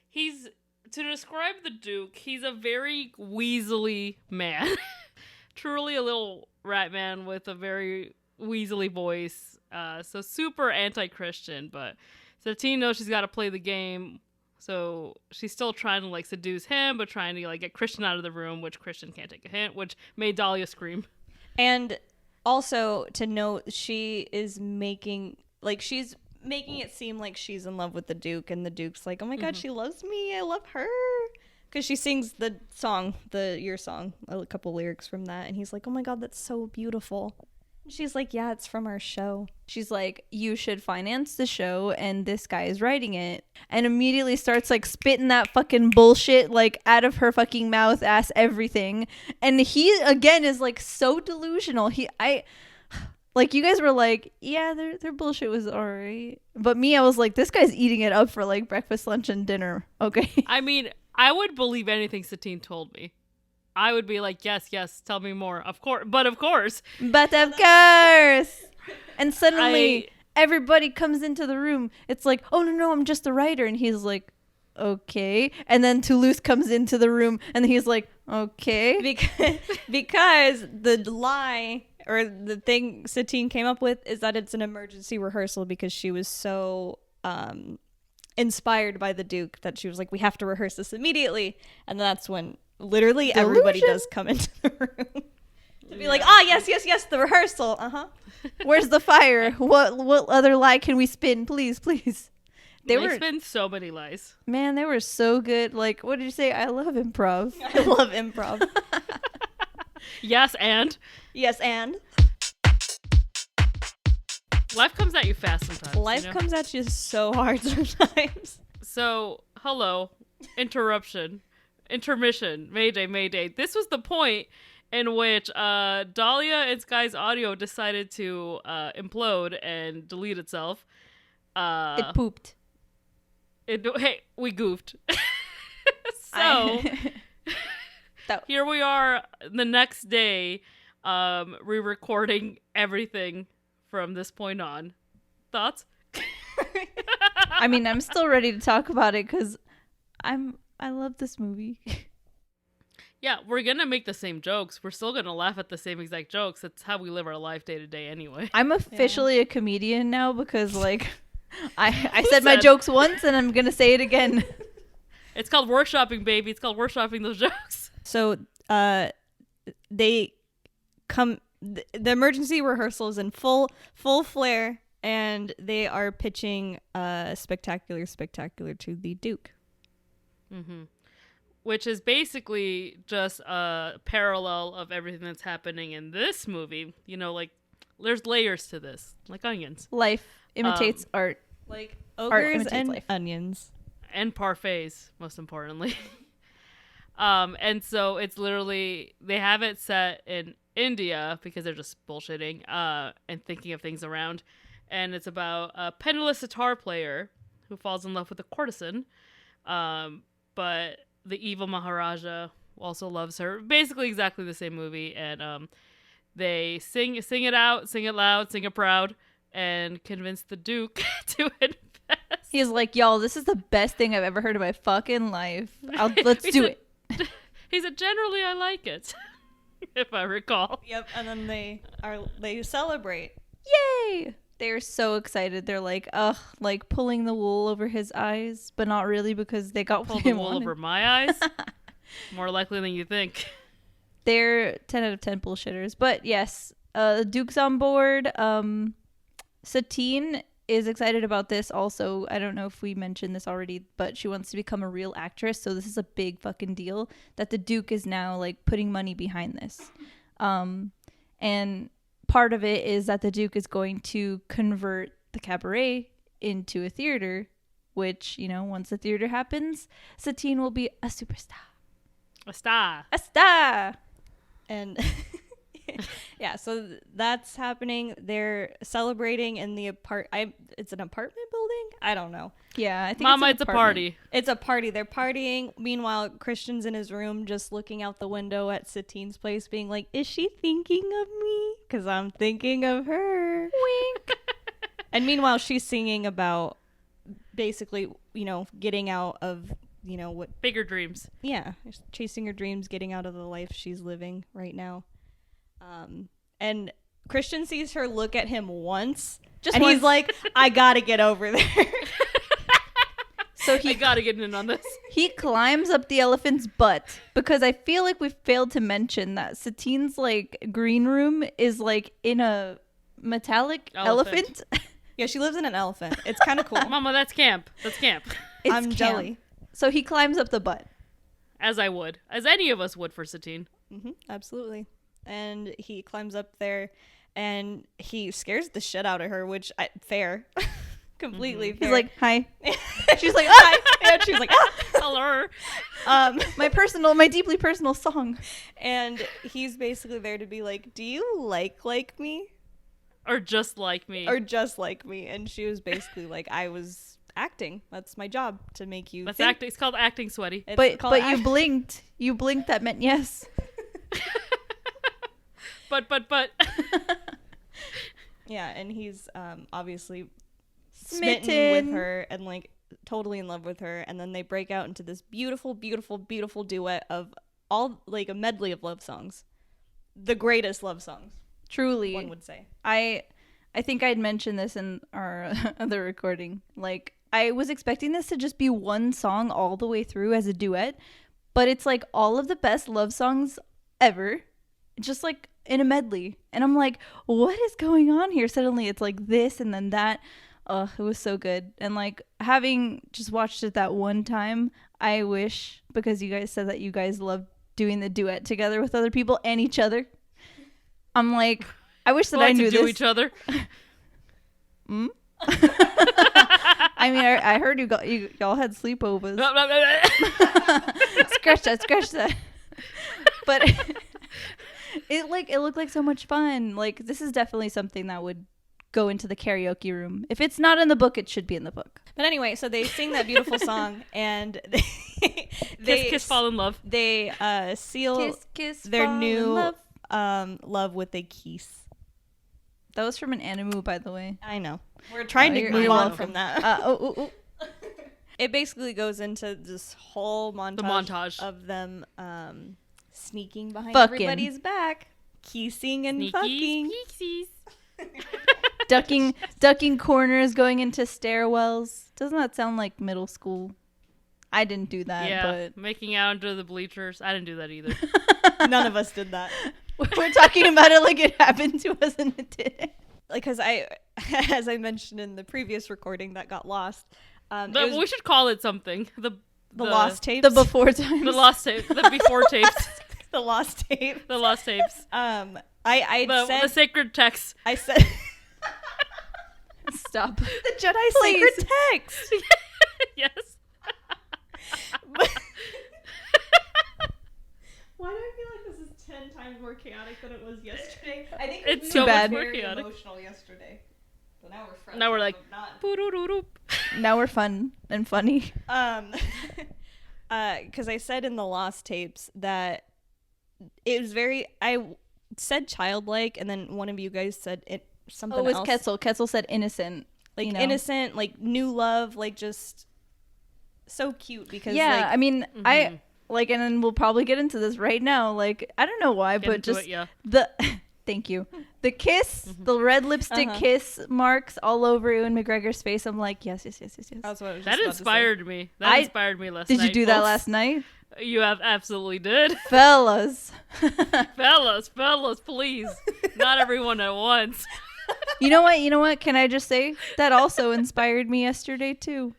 He's, to describe the Duke, he's a very weaselly man. Truly a little rat man with a very weaselly voice. So super anti-Christian, but Satine knows she's got to play the game. So she's still trying to like seduce him, but trying to like get Christian out of the room, which Christian can't take a hint, which made Dahlia scream.
And also to note, she's making it seem like she's in love with the Duke, and the Duke's like, oh my god, she loves me, I love her, because she sings the song, Your Song, a couple lyrics from that, and he's like, oh my god, that's so beautiful. And she's like, yeah, it's from our show.
She's like, you should finance the show, and this guy is writing it, and immediately starts like spitting that fucking bullshit like out of her fucking mouth, ass, everything. And he again is like so delusional. Like, you guys were like, yeah, their bullshit was alright, but me, I was like, this guy's eating it up for like breakfast, lunch, and dinner. Okay.
I mean, I would believe anything Satine told me. I would be like, yes, tell me more. Of course.
But of course. And suddenly
I-
everybody comes into the room. It's like, oh, no, I'm just a writer. And he's like, okay. And then Toulouse comes into the room and he's like, okay.
Because the lie or the thing Satine came up with is that it's an emergency rehearsal because she was so inspired by the Duke that she was like, we have to rehearse this immediately. And that's when literally everybody does come into the room to be like, yes, the rehearsal.
Where's the fire? What other lie can we spin? Please.
They spin so many lies.
Man, they were so good. Like, what did you say? I love improv.
I love improv.
Yes, and
Yes, and
life comes at you fast sometimes.
life comes at you so hard sometimes.
So, hello, interruption. intermission, Mayday, Mayday. This was the point in which Dahlia and Skye's audio decided to implode and delete itself.
It pooped.
Hey, we goofed. So here we are the next day, re-recording everything from this point on. Thoughts?
I mean, I'm still ready to talk about it because I love this movie.
Yeah, we're gonna make the same jokes. We're still gonna laugh at the same exact jokes. That's how we live our life day to day anyway.
I'm officially a comedian now because, like, I said my jokes once and I'm gonna say it again.
It's called workshopping, baby. It's called workshopping those jokes.
So, they come. The emergency rehearsal is in full flare, and they are pitching spectacular to the Duke.
Mm-hmm. Which is basically just a parallel of everything that's happening in this movie. You know, like, there's layers to this, like onions.
Life imitates art.
Like ogres and
life.
onions.
And parfaits, most importantly. And so it's literally, they have it set in India because they're just bullshitting and thinking of things around. And it's about a penniless sitar player who falls in love with a courtesan. But the evil Maharaja also loves her. Basically exactly the same movie. And they sing it out, sing it loud, sing it proud, and convince the Duke to invest.
He's like, y'all, this is the best thing I've ever heard in my fucking life. Let's do it.
He said, generally I like it, if I recall.
Yep, and then they celebrate.
Yay! They're so excited. They're like, ugh, like pulling the wool over his eyes, but not really because they got
pull the wool over my eyes. More likely than you think.
They're 10 out of 10 bullshitters. But yes, the Duke's on board. Satine is excited about this also. I don't know if we mentioned this already, but she wants to become a real actress. So this is a big fucking deal that the Duke is now like putting money behind this. And part of it is that the Duke is going to convert the cabaret into a theater, which, you know, once the theater happens, Satine will be a superstar.
A star.
A star.
And yeah, so that's happening. They're celebrating in the it's an apartment building? I don't know.
Yeah, I think
Mama, it's a party.
It's a party. They're partying. Meanwhile, Christian's in his room just looking out the window at Satine's place being like, is she thinking of me? Because I'm thinking of her.
Wink.
And meanwhile, she's singing about basically, you know, getting out of, you know, what...
Bigger dreams.
Yeah, chasing her dreams, getting out of the life she's living right now. And Christian sees her look at him once, he's like, I gotta get over there.
So
I gotta get in on this.
He climbs up the elephant's butt because I feel like we failed to mention that Satine's like green room is like in a metallic elephant.
Yeah, she lives in an elephant. It's kind of cool.
Mama, that's camp. That's camp.
I'm jelly.
So he climbs up the butt.
As I would. As any of us would for Satine.
Mm-hmm, absolutely. And he climbs up there and he scares the shit out of her, which fair. Completely fair.
He's like, hi.
She's like, hi. And she's like, ah.
Hello.
My deeply personal song.
And he's basically there to be like, do you like me?
Or just like me.
And she was basically like, I was acting. That's my job, to make you
That's
think.
acting. It's called acting, sweaty.
But you blinked. You blinked. That meant yes.
But.
Yeah, and he's obviously
smitten
with her and like totally in love with her, and then they break out into this beautiful duet of all like a medley of love songs, the greatest love songs,
truly,
one would say.
I think I'd mentioned this in our other recording. Like, I was expecting this to just be one song all the way through as a duet, but it's like all of the best love songs ever, just like in a medley. And I'm like, what is going on here? Suddenly it's like this and then that. Oh, it was so good. And like, having just watched it that one time, I wish, because you guys said that you guys love doing the duet together with other people and each other, I'm like, I wish that I knew
to do
this.
each other.
I I mean, I heard y'all had sleepovers. Scratch that. But it looked like so much fun. Like, this is definitely something that would go into the karaoke room. If it's not in the book, it should be in the book.
But anyway, so they sing that beautiful song, and
Kiss, kiss, fall in love.
They seal
Kiss,
their
fall in
new
love.
love with a kiss.
That was from an anime, by the way.
I know. We're trying to
you're
move on
welcome.
from that. It basically goes into this whole montage of them sneaking behind
Fucking.
everybody's back, kissing and fucking.
ducking corners, going into stairwells. Doesn't that sound like middle school? I didn't do that.
Yeah,
but
making out under the bleachers. I didn't do that either.
None of us did that.
We're talking about it like it happened to us and it didn't.
Like, because as I mentioned in the previous recording that got lost,
We should call it something. The
lost tapes.
The before times.
The lost tape. The before tapes.
The lost tape.
The lost tapes.
The
sacred text.
I said.
Stop.
The Jedi
Please.
sacred text.
Yes.
Why do I feel like this is 10 times more chaotic than it was yesterday? I think
It's
we
so
were
much
very
more chaotic.
emotional yesterday. So now we're fresh.
Now we're like,
not.
"Boo-doo-doo-doo."
Now we're fun and funny.
Because I said in the lost tapes that it was very. I said childlike, and then one of you guys said it something else.
Oh, it was Ketzel. Ketzel said innocent.
Like,
you know?
innocent, like new love, like just so cute because
yeah,
like,
I mean,
Mhm.
and then we'll probably get into this right now. Like, I don't know why,
Get
but
into
just
it, yeah.
the thank you, the kiss, the red lipstick kiss marks all over Ewan McGregor's face. I'm like, yes.
That's what I was just
That
about to say.
inspired me. That inspired me last night.
Did you do that
folks.
last night,
You have absolutely did.
fellas?
fellas, please. Not everyone at once.
You know what? Can I just say that also inspired me yesterday too?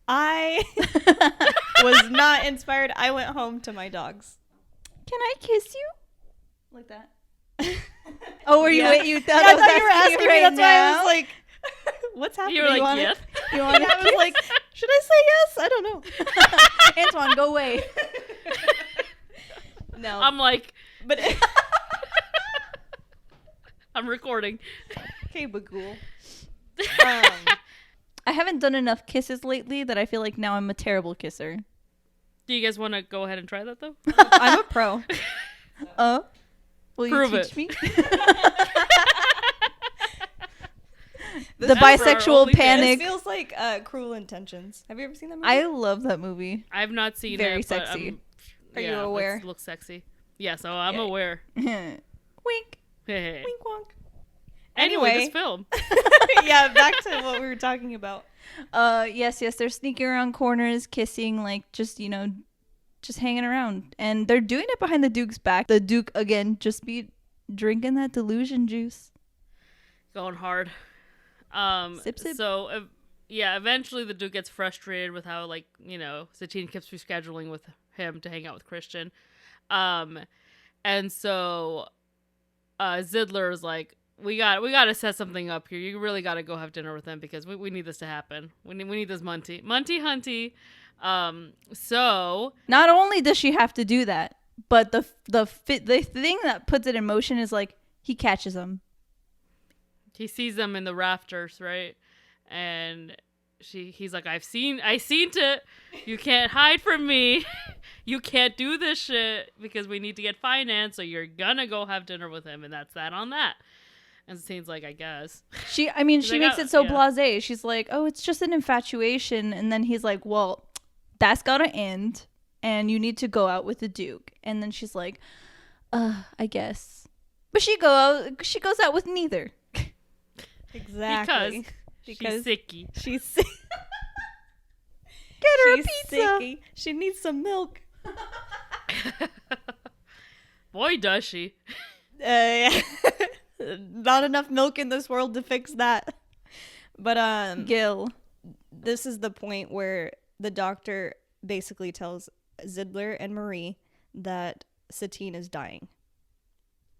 I was not inspired. I went home to my dogs.
Can I kiss you? Like that. Oh, were you?
Yeah.
Wait, you thought,
I
I was
thought you were asking me.
right
That's why I
now?
was like, "What's happening?
You were like,
want
yes.
it? You want it?" I was like, "Should I say yes? I don't know."
Antoine, go away.
No,
I'm like,
but
I'm recording.
okay, Bagul.
I haven't done enough kisses lately that I feel like now I'm a terrible kisser.
Do you guys want to go ahead and try that though?
I'm a pro.
Will
Prove
you
it.
teach me? The
That's for our
bisexual
OnlyFans.
panic.
This feels like Cruel Intentions. Have you ever seen that movie?
I love that movie.
I've not seen
Very
it. But
sexy.
Are you
yeah,
aware?
It looks sexy. Yeah, so I'm
Yeah.
aware.
Wink.
Wink wonk.
Anyway,
Anyway.
this film.
Yeah, back to what we were talking about.
Yes, they're sneaking around corners, kissing, like just hanging around. And they're doing it behind the Duke's back. The Duke, again, just be drinking that delusion juice.
Going hard.
Sip, sip.
So, eventually the Duke gets frustrated with how, like, Satine keeps rescheduling with him to hang out with Christian. And so Zidler is like, we got to set something up here. You really got to go have dinner with him because we need this to happen. We need this Munty Hunty. So
Not only does she have to do that, but the thing that puts it in motion is like he catches him.
he sees them in the rafters, right? And he's like, I seen it. You can't hide from me. You can't do this shit because we need to get finance. So you're gonna go have dinner with him, and that's that on that. And Satine's like, I guess.
She
like,
makes it so
yeah.
blasé. She's like, oh, it's just an infatuation. And then he's like, well, that's got to end. And you need to go out with the Duke. And then she's like, I guess. But she goes out with neither.
Exactly.
She's sicky.
She's sick.
Get her
She's
a pizza.
sicky. She needs some milk.
Boy, does she.
Yeah. Not enough milk in this world to fix that. But
Gil.
this is the point where the doctor basically tells Zidler and Marie that Satine is dying.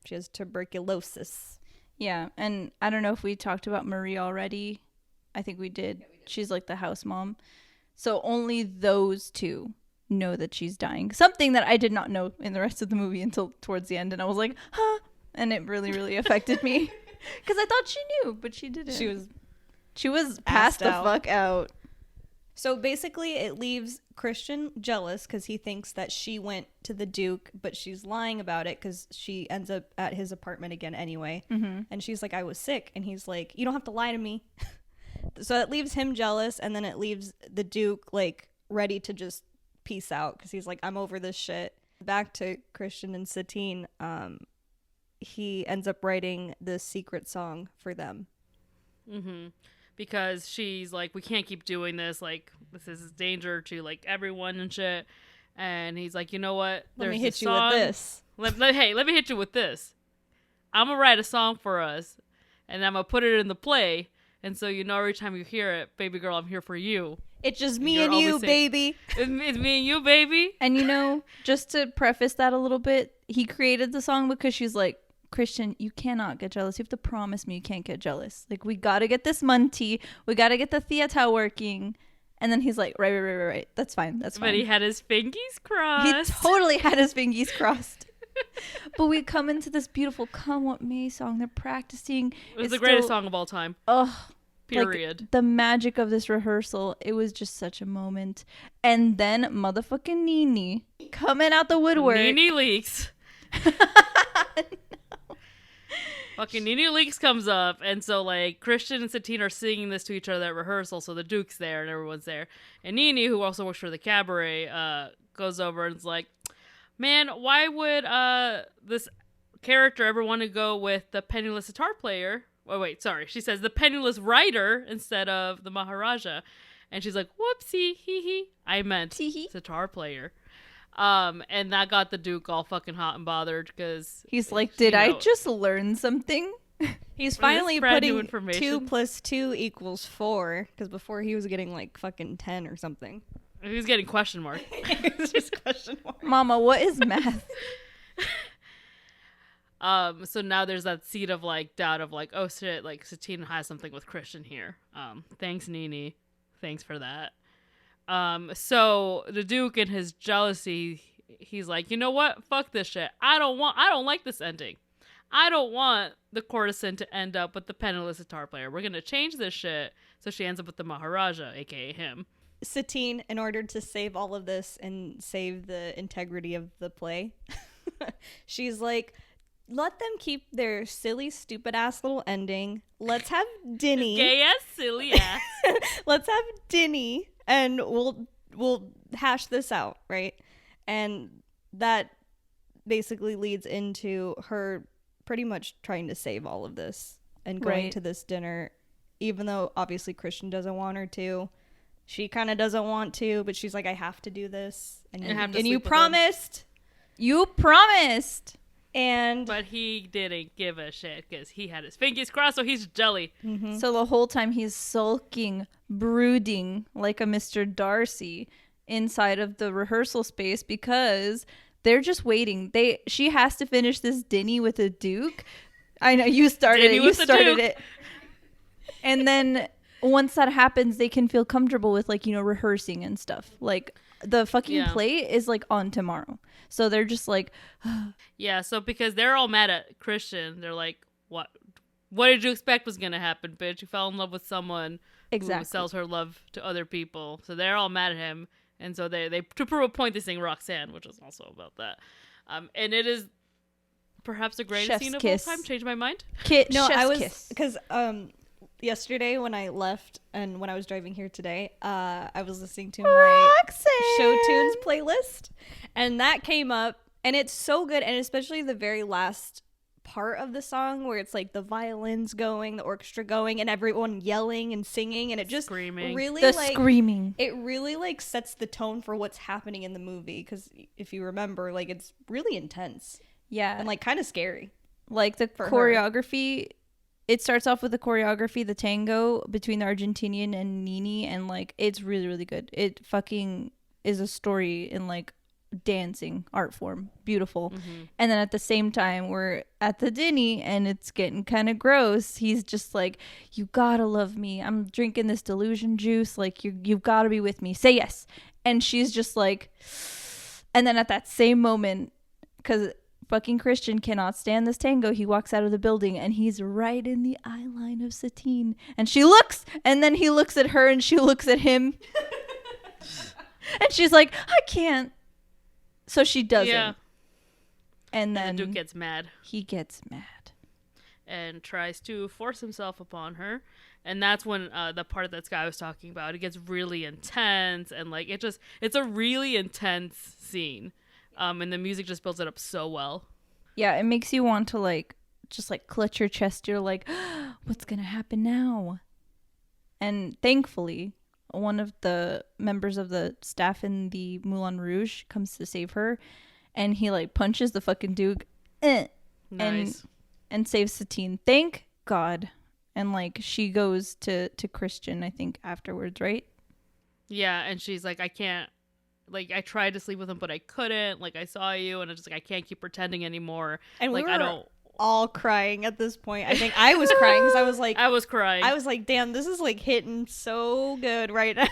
She has tuberculosis.
Yeah, and I don't know if we talked about Marie already. I think we did. She's like the house mom. So only those two know that she's dying. Something that I did not know in the rest of the movie until towards the end. And I was like, huh? And it really, really affected me. Because I thought she knew, but she didn't. She was passed the fuck out.
So basically, it leaves Christian jealous because he thinks that she went to the Duke, but she's lying about it because she ends up at his apartment again anyway. Mm-hmm. And she's like, I was sick. And he's like, you don't have to lie to me. So it leaves him jealous, and then it leaves the Duke, like, ready to just peace out because he's like, I'm over this shit. Back to Christian and Satine, he ends up writing this secret song for them.
Mm-hmm. Because she's like, we can't keep doing this. Like, this is danger to, like, everyone and shit. And he's like, you know what?
Let me hit you with this.
Let me hit you with this. I'm going to write a song for us. And I'm going to put it in the play. And so, you know, every time you hear it, baby girl, I'm here for you.
It's just me and you, baby.
It's me and you, baby.
And, you know, just to preface that a little bit, he created the song because she's like, Christian, you cannot get jealous. You have to promise me you can't get jealous. Like, we got to get this Monty. We got to get the theater working. And then he's like, right. That's fine. That's fine.
But he had his fingies crossed.
He totally had his fingies crossed. But we come into this beautiful Come What May song. They're practicing.
It was the greatest song of all time.
Oh,
period.
Like, the magic of this rehearsal. It was just such a moment. And then motherfucking Nene coming out the woodwork.
Nene Leaks. Fucking Nene Leaks comes up, and so, like, Christian and Satine are singing this to each other at rehearsal, so the Duke's there and everyone's there. And Nene, who also works for the cabaret, goes over and is like, man, why would this character ever want to go with the penniless guitar player? Oh, wait, sorry. She says the penniless writer instead of the Maharaja. And she's like, whoopsie, hee. I meant guitar player. And that got the Duke all fucking hot and bothered because
he's like, did I just learn something?
He's finally putting 2 + 2 = 4 because before he was getting like fucking 10 or something.
He was getting question mark.
It's just question mark.
Mama, what is math?
So now there's that seed of like doubt of like, oh shit, like Satine has something with Christian here. Thanks, Nene. Thanks for that. So the Duke in his jealousy, he's like, you know what? Fuck this shit. I don't like this ending. I don't want the courtesan to end up with the penniless guitar player. We're going to change this shit. So she ends up with the Maharaja, aka him.
Satine, in order to save all of this and save the integrity of the play, she's like, let them keep their silly, stupid ass little ending. Let's have Dinny.
Gay ass, silly ass.
Let's have Dinny. And we'll hash this out, right? And that basically leads into her pretty much trying to save all of this and going to this dinner, even though obviously Christian doesn't want her to. She kind of doesn't want to, but she's like, I have to do this. And you promised. You promised.
But he didn't give a shit because he had his fingers crossed, so he's jelly.
Mm-hmm. So the whole time he's sulking, brooding like a Mr. Darcy inside of the rehearsal space because they're just waiting. She has to finish this Dinny with a Duke. I know you started it. You started it. And then once that happens, they can feel comfortable with like, you know, rehearsing and stuff. Like the fucking play is like on tomorrow. So they're just like,
yeah. So because they're all mad at Christian, they're like, what did you expect was going to happen, bitch? You fell in love with someone who sells her love to other people. So they're all mad at him. And so they to prove a point, they sing Roxanne, which is also about that. And it is perhaps the greatest scene of all time. Changed my mind.
Because yesterday when I left and when I was driving here today, I was listening to my Show Tunes playlist, and that came up, and it's so good, and especially the very last part of the song where it's like the violins going, the orchestra going, and everyone yelling and singing, and it just
screaming.
It really like sets the tone for what's happening in the movie, because if you remember, like it's really intense, and like kind of scary.
Like the choreography. It starts off with the choreography, the tango between the Argentinian and Nene, and like it's really, really good. It fucking is a story in like dancing art form. Beautiful.
Mm-hmm.
And then at the same time, we're at the dinny and it's getting kind of gross. He's just like, you gotta love me. I'm drinking this delusion juice. Like, you've got to be with me. Say yes. And she's just like, and then at that same moment, because fucking Christian cannot stand this tango, he walks out of the building and he's right in the eye line of Satine. And she looks, and then he looks at her and she looks at him. And she's like, I can't. So she doesn't.
Yeah.
And then
And the Duke gets mad
he gets mad.
and tries to force himself upon her. And that's when the part that Skye was talking about, it gets really intense. And like, it's a really intense scene. And the music just builds it up so well.
Yeah, it makes you want to like, just like clutch your chest. You're like, what's going to happen now? And thankfully, one of the members of the staff in the Moulin Rouge comes to save her, and he like punches the fucking Duke
Nice.
and saves Satine. Thank God. And like she goes to Christian, I think, afterwards, right?
Yeah, and she's like, I can't, like, I tried to sleep with him, but I couldn't. Like, I saw you, and it's just like, I can't keep pretending anymore.
And we
like,
were
I don't.
all crying at this point. I think I was crying because I was like,
I was crying.
damn, this is like hitting so good right now.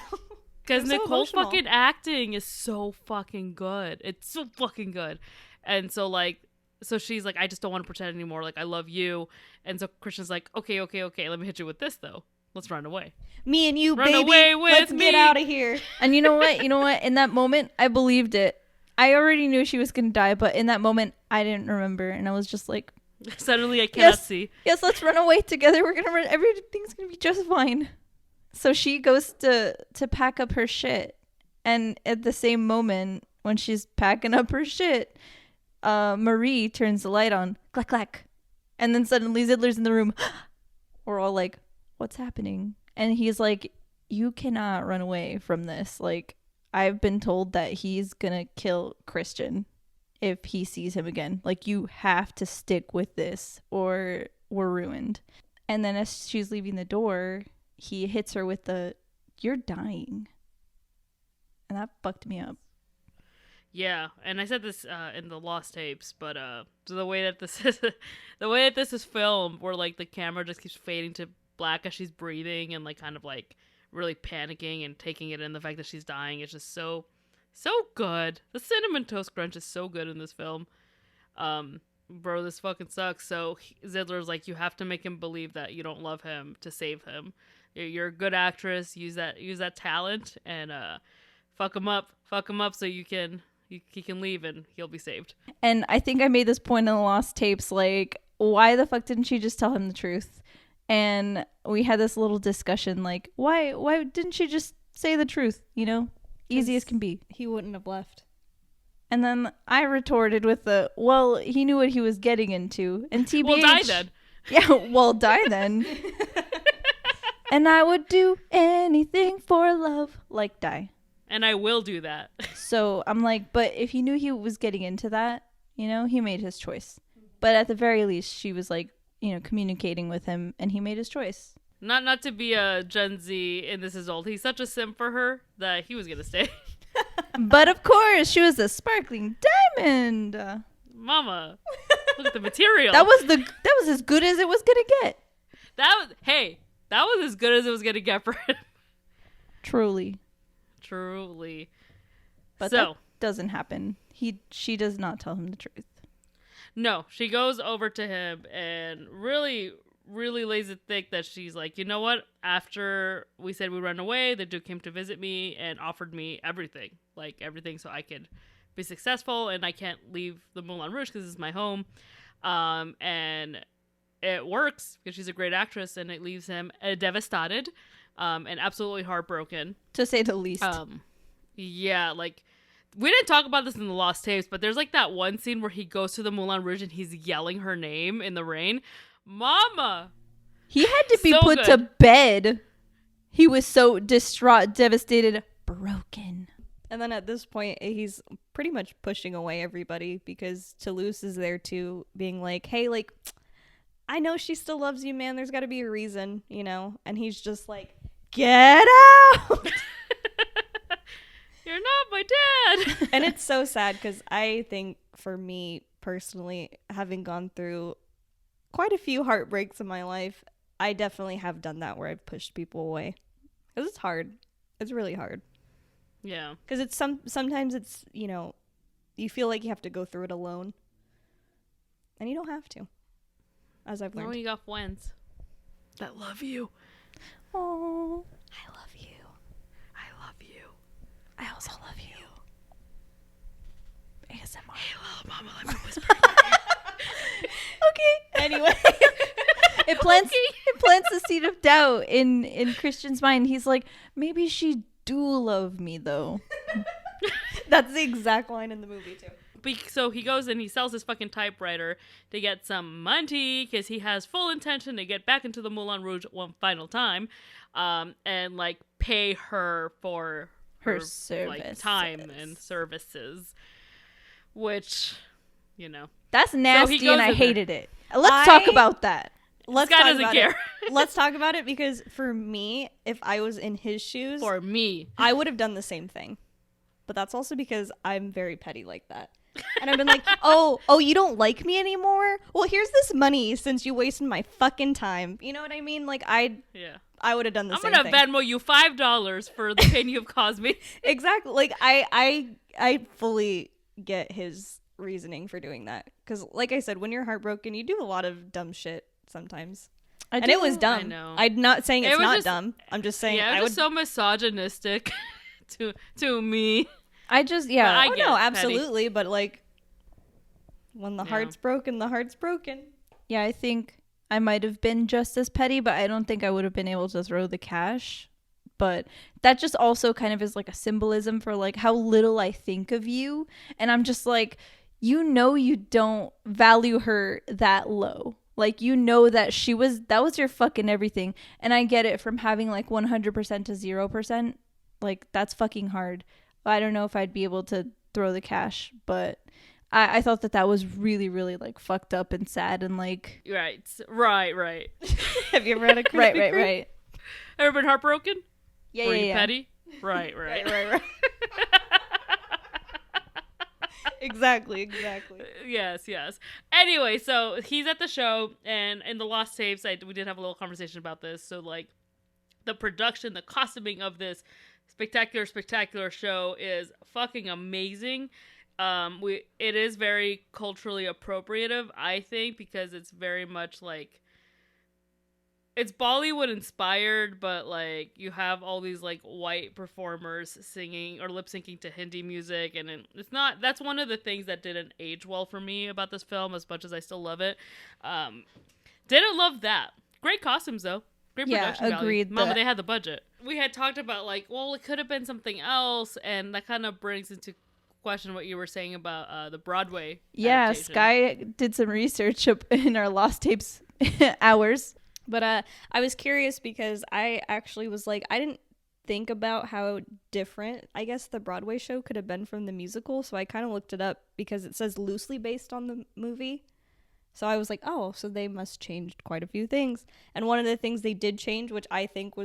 Because
I'm so
Nicole's
emotional.
fucking acting is so fucking good. It's so fucking good. And so, like, so she's like, I just don't want to pretend anymore. Like, I love you. And so Christian's like, okay. Let me hit you with this, though. Let's run away.
Me and you,
Run
baby.
away with
Let's
me.
get out of here.
And you know what? In that moment, I believed it. I already knew she was going to die, but in that moment, I didn't remember. And I was just like,
Suddenly, I cannot see.
yes, let's run away together. We're going to run. Everything's going to be just fine. So she goes to pack up her shit. And at the same moment, when she's packing up her shit, Marie turns the light on. Clack, clack. And then suddenly Zidler's in the room. We're all like, what's happening? And he's like, you cannot run away from this. Like, I've been told that he's gonna kill Christian if he sees him again. Like, you have to stick with this or we're ruined. And then as she's leaving the door, he hits her with the, you're dying. And that fucked me up.
Yeah, and I said this in the lost tapes, but so the way that this is filmed, where like the camera just keeps fading to black as she's breathing and like kind of like really panicking and taking it in, the fact that she's dying is just so good. The cinnamon toast crunch is so good in this film. Bro, this fucking sucks. So Zidler's like, you have to make him believe that you don't love him to save him. You're a good actress. Use that talent and fuck him up so he can leave and he'll be saved.
And I think I made this point in the lost tapes, like, why the fuck didn't she just tell him the truth? And we had this little discussion, like, why didn't she just say the truth? You know, easy as can be.
He wouldn't have left.
And then I retorted with the, well, he knew what he was getting into. And TBH,
Well, die then.
Yeah, well, die then. And I would do anything for love, like die.
And I will do that.
So I'm like, but if he knew he was getting into that, you know, he made his choice. But at the very least, she was like, you know, communicating with him, and he made his choice.
Not to be a Gen Z and this is old. He's such a simp for her that he was gonna stay.
But of course, she was a sparkling diamond.
Mama, look at the material.
That was as good as it was gonna get.
That was as good as it was gonna get for him.
Truly. But
So
that doesn't happen. She does not tell him the truth.
no, she goes over to him and really lays it thick that she's like, you know what? After we said we run away, the Duke came to visit me and offered me everything, so I could be successful, and I can't leave the Moulin Rouge because it's my home. And it works because she's a great actress, and it leaves him devastated, and absolutely heartbroken.
To say the least.
Yeah, like, we didn't talk about this in the lost tapes, but there's like that one scene where he goes to the Moulin Rouge and he's yelling her name in the rain. Mama!
He had to be
So
put
good.
to bed. He was so distraught, devastated, broken.
And then at this point, he's pretty much pushing away everybody because Toulouse is there too, being like, hey, like, I know she still loves you, man. There's got to be a reason, you know? And he's just like, get out!
You're not my dad.
And it's so sad because I think for me personally, having gone through quite a few heartbreaks in my life, I definitely have done that where I've pushed people away. Because it's hard. It's really hard.
Yeah.
Because it's sometimes it's, you know, you feel like you have to go through it alone. And you don't have to. As I've learned.
No, you got friends that love you.
Oh, I love you.
I love you.
I also love you. ASMR.
Hey, little mama, let me whisper in your ear.
Okay. Anyway.
It plants the seed of doubt in Christian's mind. He's like, maybe she do love me though.
That's the exact line in the movie too.
So he goes and he sells his fucking typewriter to get some money because he has full intention to get back into the Moulin Rouge one final time, and like pay her for
Her
like
services.
time and services, which, you know,
That's nasty,
goes
and I
in
hated it. Let's talk about that.
Let's
Skye
talk
doesn't
about
care.
it. Let's talk about it because for me, if I was in his shoes,
for me,
I would have done the same thing. But that's also because I'm very petty like that. And I've been like, oh, you don't like me anymore? Well, here's this money since you wasted my fucking time. You know what I mean? Like, I would have done the same thing.
I'm gonna Venmo you $5 for the pain you've caused me.
Exactly. Like, I fully get his reasoning for doing that. Because, like I said, when you're heartbroken, you do a lot of dumb shit sometimes. And it was dumb.
I know.
I'm not saying it's not
just
dumb. I'm just saying
I was so misogynistic to me.
I just,
I
oh
get
no,
it,
absolutely.
petty.
But like, when the heart's broken, the heart's broken.
Yeah, I think I might have been just as petty, but I don't think I would have been able to throw the cash. But that just also kind of is like a symbolism for like how little I think of you. And I'm just like, you know, you don't value her that low. Like, you know that that was your fucking everything. And I get it from having like 100% to 0%. Like, that's fucking hard. I don't know if I'd be able to throw the cash, but I thought that was really, really like fucked up and sad and like.
Right.
Have you ever had a Krispy Kreme?
Right.
Ever been heartbroken?
Yeah,
Were
yeah,
you
yeah.
petty? Right.
Right. Exactly.
Yes. Anyway, so he's at the show, and in the Lost Tapes, we did have a little conversation about this. So, like, the production, the costuming of this spectacular show is fucking amazing. It is very culturally appropriative, I think, because it's very much like, it's Bollywood inspired, but like you have all these like white performers singing or lip syncing to Hindi music, and it's not. That's one of the things that didn't age well for me about this film, as much as I still love it. Didn't love that. Great costumes though. Great production value.
Agreed.
Mama, they had the budget. We had talked about like, well, it could have been something else, and that kind of brings into question what you were saying about the Broadway.
Yeah,
adaptation.
Skye did some research in our Lost Tapes hours.
But I was curious because I actually was like, I didn't think about how different, I guess, the Broadway show could have been from the musical. So I kind of looked it up because it says loosely based on the movie. So I was like, oh, so they must changed quite a few things. And one of the things they did change, which I think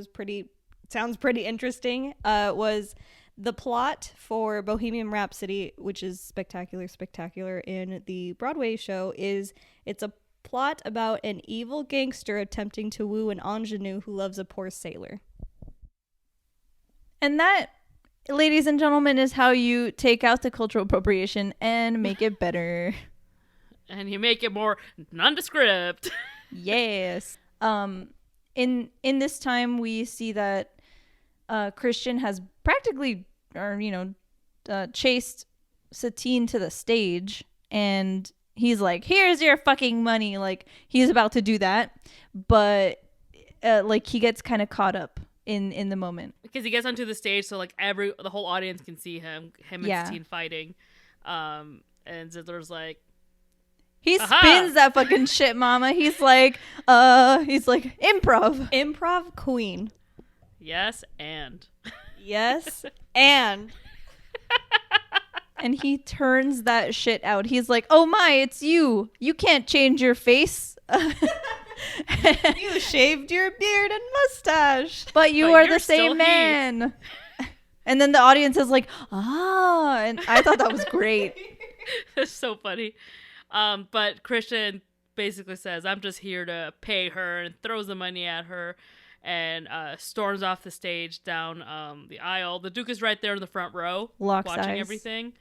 sounds pretty interesting, was the plot for Bohemian Rhapsody, which is spectacular in the Broadway show, it's a plot about an evil gangster attempting to woo an ingenue who loves a poor sailor.
And that, ladies and gentlemen, is how you take out the cultural appropriation and make it better.
And you make it more nondescript.
Yes. In this time, we see that Christian has practically, chased Satine to the stage, and he's like, here's your fucking money. Like, he's about to do that, but like he gets kind of caught up in the moment
because he gets onto the stage, so like the whole audience can see him and Satine fighting. And Zidler's like,
he
aha!
spins that fucking shit, mama. He's like improv
Queen.
Yes, and
and he turns that shit out. He's like, oh my, it's you. You can't change your face.
You shaved your beard and mustache.
But you are
you're
the
still
same man. And then the audience is like, ah, and I thought that was great.
It's so funny. But Christian basically says, I'm just here to pay her, and throws the money at her and storms off the stage down the aisle. The Duke is right there in the front row
Locks
watching
eyes.
Everything.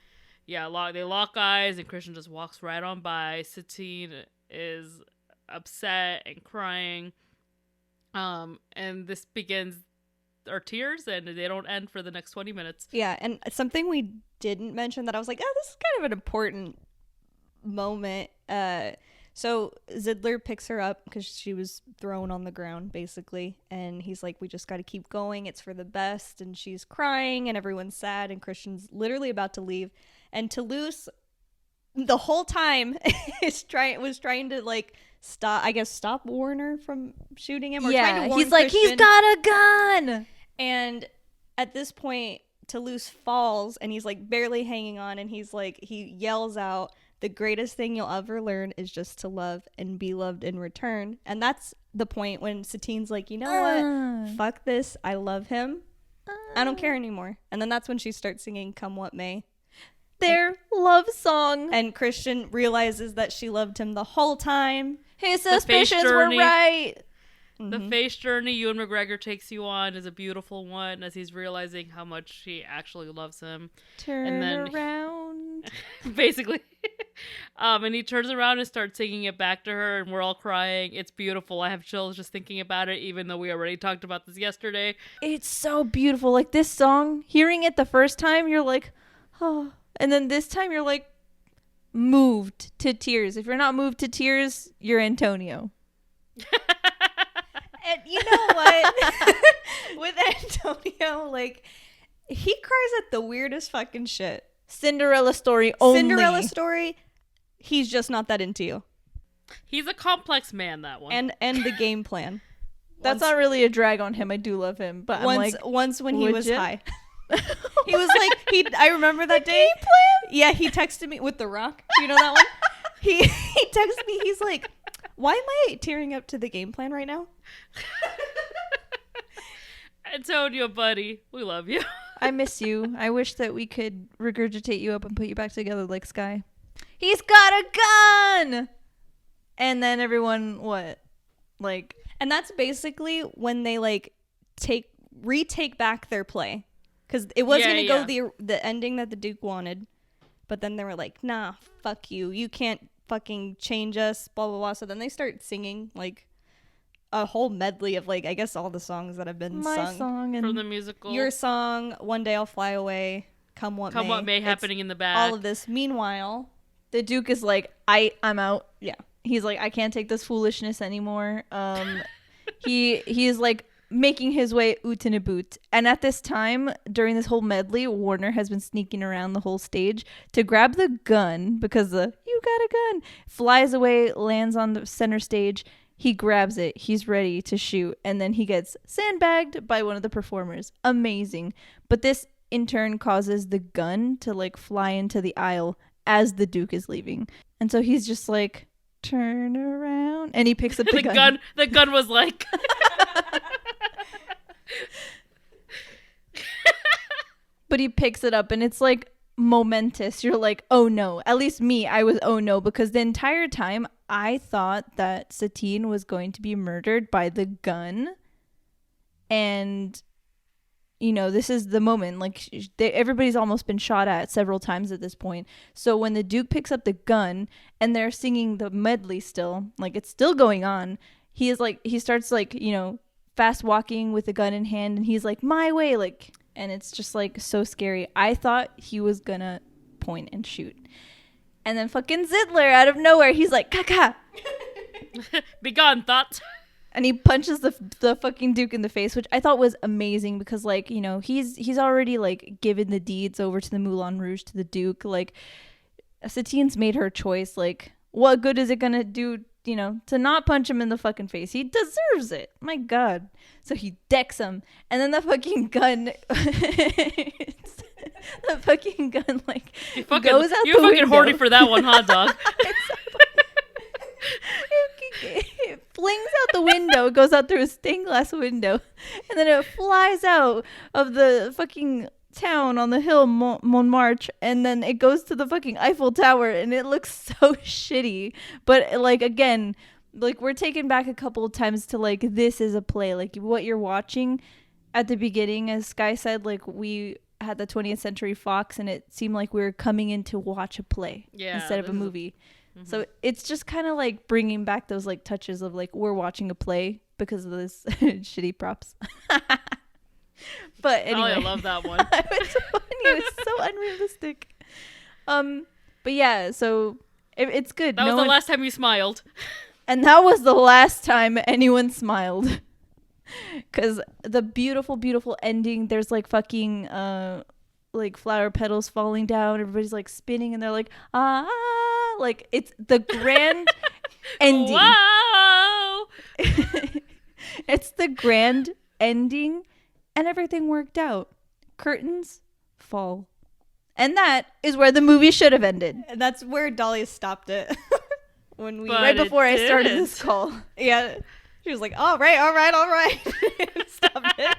Yeah, they lock eyes, and Christian just walks right on by. Satine is upset and crying. And this begins our tears, and they don't end for the next 20 minutes.
Yeah, and something we didn't mention that I was like, oh, this is kind of an important moment. So Zidler picks her up because she was thrown on the ground, basically. And he's like, we just got to keep going. It's for the best. And she's crying and everyone's sad. And Christian's literally about to leave. And Toulouse, the whole time, was trying to, like, stop Warner from shooting him. Or trying to warn
he's like,
Christian.
he's got a gun.
And at this point, Toulouse falls and he's, like, barely hanging on. And he yells out, the greatest thing you'll ever learn is just to love and be loved in return. And that's the point when Satine's like, you know what? Fuck this. I love him. I don't care anymore. And then that's when she starts singing Come What May.
Their love song.
And Christian realizes that she loved him the whole time.
His suspicions were right.
The face journey Ewan McGregor takes you on is a beautiful one, as he's realizing how much she actually loves him.
Turn around.
Basically. And he turns around and starts singing it back to her, and we're all crying. It's beautiful. I have chills just thinking about it, even though we already talked about this yesterday.
It's so beautiful. Like, this song, hearing it the first time, you're like, oh. And then this time, you're like, moved to tears. If you're not moved to tears, you're Antonio.
And you know what? With Antonio, like, he cries at the weirdest fucking shit.
Cinderella story only.
Cinderella story, he's just not that into you.
He's a complex man, that one.
And the game plan.
That's not really a drag on him. I do love him. But
once when he was high. He was like, I remember that day.
Game plan?
Yeah, he texted me with The Rock. You know that one? He texted me, he's like, why am I tearing up to the game plan right now?
Antonio, buddy, we love you.
I miss you. I wish that we could regurgitate you up and put you back together like Skye. He's got a gun! And then everyone, what? Like...
And that's basically when they, like, retake back their play. Because it was going to go the ending that the Duke wanted. But then they were like, nah, fuck you. You can't fucking change us, blah, blah, blah. So then they start singing, like, a whole medley of, like, I guess all the songs that have been sung.
My song. And
from the musical.
Your song, One Day I'll Fly Away, Come What May.
Come What May, happening in the back.
All of this. Meanwhile,
the Duke is like, I'm out.
Yeah.
He's like, I can't take this foolishness anymore. He is like making his way out in a boot. And at this time, during this whole medley, Warner has been sneaking around the whole stage to grab the gun because you got a gun, flies away, lands on the center stage. He grabs it. He's ready to shoot. And then he gets sandbagged by one of the performers. Amazing. But this in turn causes the gun to like fly into the aisle as the Duke is leaving. And so he's just like, turn around. And he picks up the gun.
The gun was like...
But he picks it up and it's like momentous. You're like, oh no. At least me, I was oh no, because the entire time I thought that Satine was going to be murdered by the gun. And you know, this is the moment, like everybody's almost been shot at several times at this point. So when the Duke picks up the gun and they're singing the medley still, like it's still going on, he starts like, you know, fast walking with the gun in hand, and he's like, my way, like, and it's just like so scary. I thought he was gonna point and shoot, and then fucking Zidler out of nowhere, he's like, caca.
Be gone, thought.
And he punches the fucking Duke in the face, which I thought was amazing because, like, you know, he's already like given the deeds over to the Moulin Rouge to the Duke. Like, Satine's made her choice. Like, what good is it gonna do, you know, to not punch him in the fucking face? He deserves it. My God. So he decks him, and then the fucking gun, like goes out
You're
the
fucking
window.
horny for that one, hot dog.
It flings out the window. It goes out through a stained glass window, and then it flies out of the fucking town on the hill Montmartre, and then it goes to the fucking Eiffel Tower, and it looks so shitty. But like again, like we're taken back a couple of times to like this is a play. Like what you're watching at the beginning, as Skye said, like we had the 20th Century Fox, and it seemed like we were coming in to watch a play instead of a movie. So it's just kind of like bringing back those like touches of like we're watching a play because of this shitty props. But anyway,
I love that one.
It was so funny. It was so unrealistic. But yeah, so it's good.
That was the last time you smiled.
And that was the last time anyone smiled. Because the beautiful, beautiful ending, there's like fucking like flower petals falling down. Everybody's like spinning and they're like, ah, like it's the grand ending.
Wow!
It's the grand ending. And everything worked out. Curtains fall. And that is where the movie should have ended.
And that's where Dahlia stopped it. When we
right before I started this call.
Yeah. She was like, all right. Stopped it.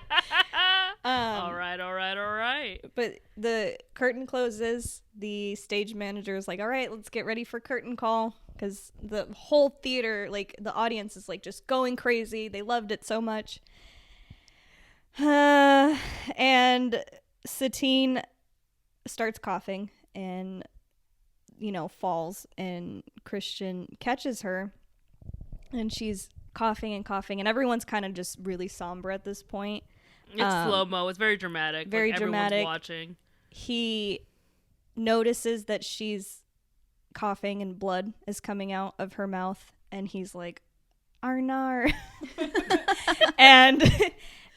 All right.
But the curtain closes. The stage manager is like, all right, let's get ready for curtain call. Because the whole theater, like the audience is like just going crazy. They loved it so much. And Satine starts coughing and, falls, and Christian catches her, and she's coughing, and everyone's kind of just really somber at this point.
It's slow-mo. It's very dramatic.
Very
like,
dramatic.
Everyone's watching.
He notices that she's coughing and blood is coming out of her mouth, and he's like, Arnar. And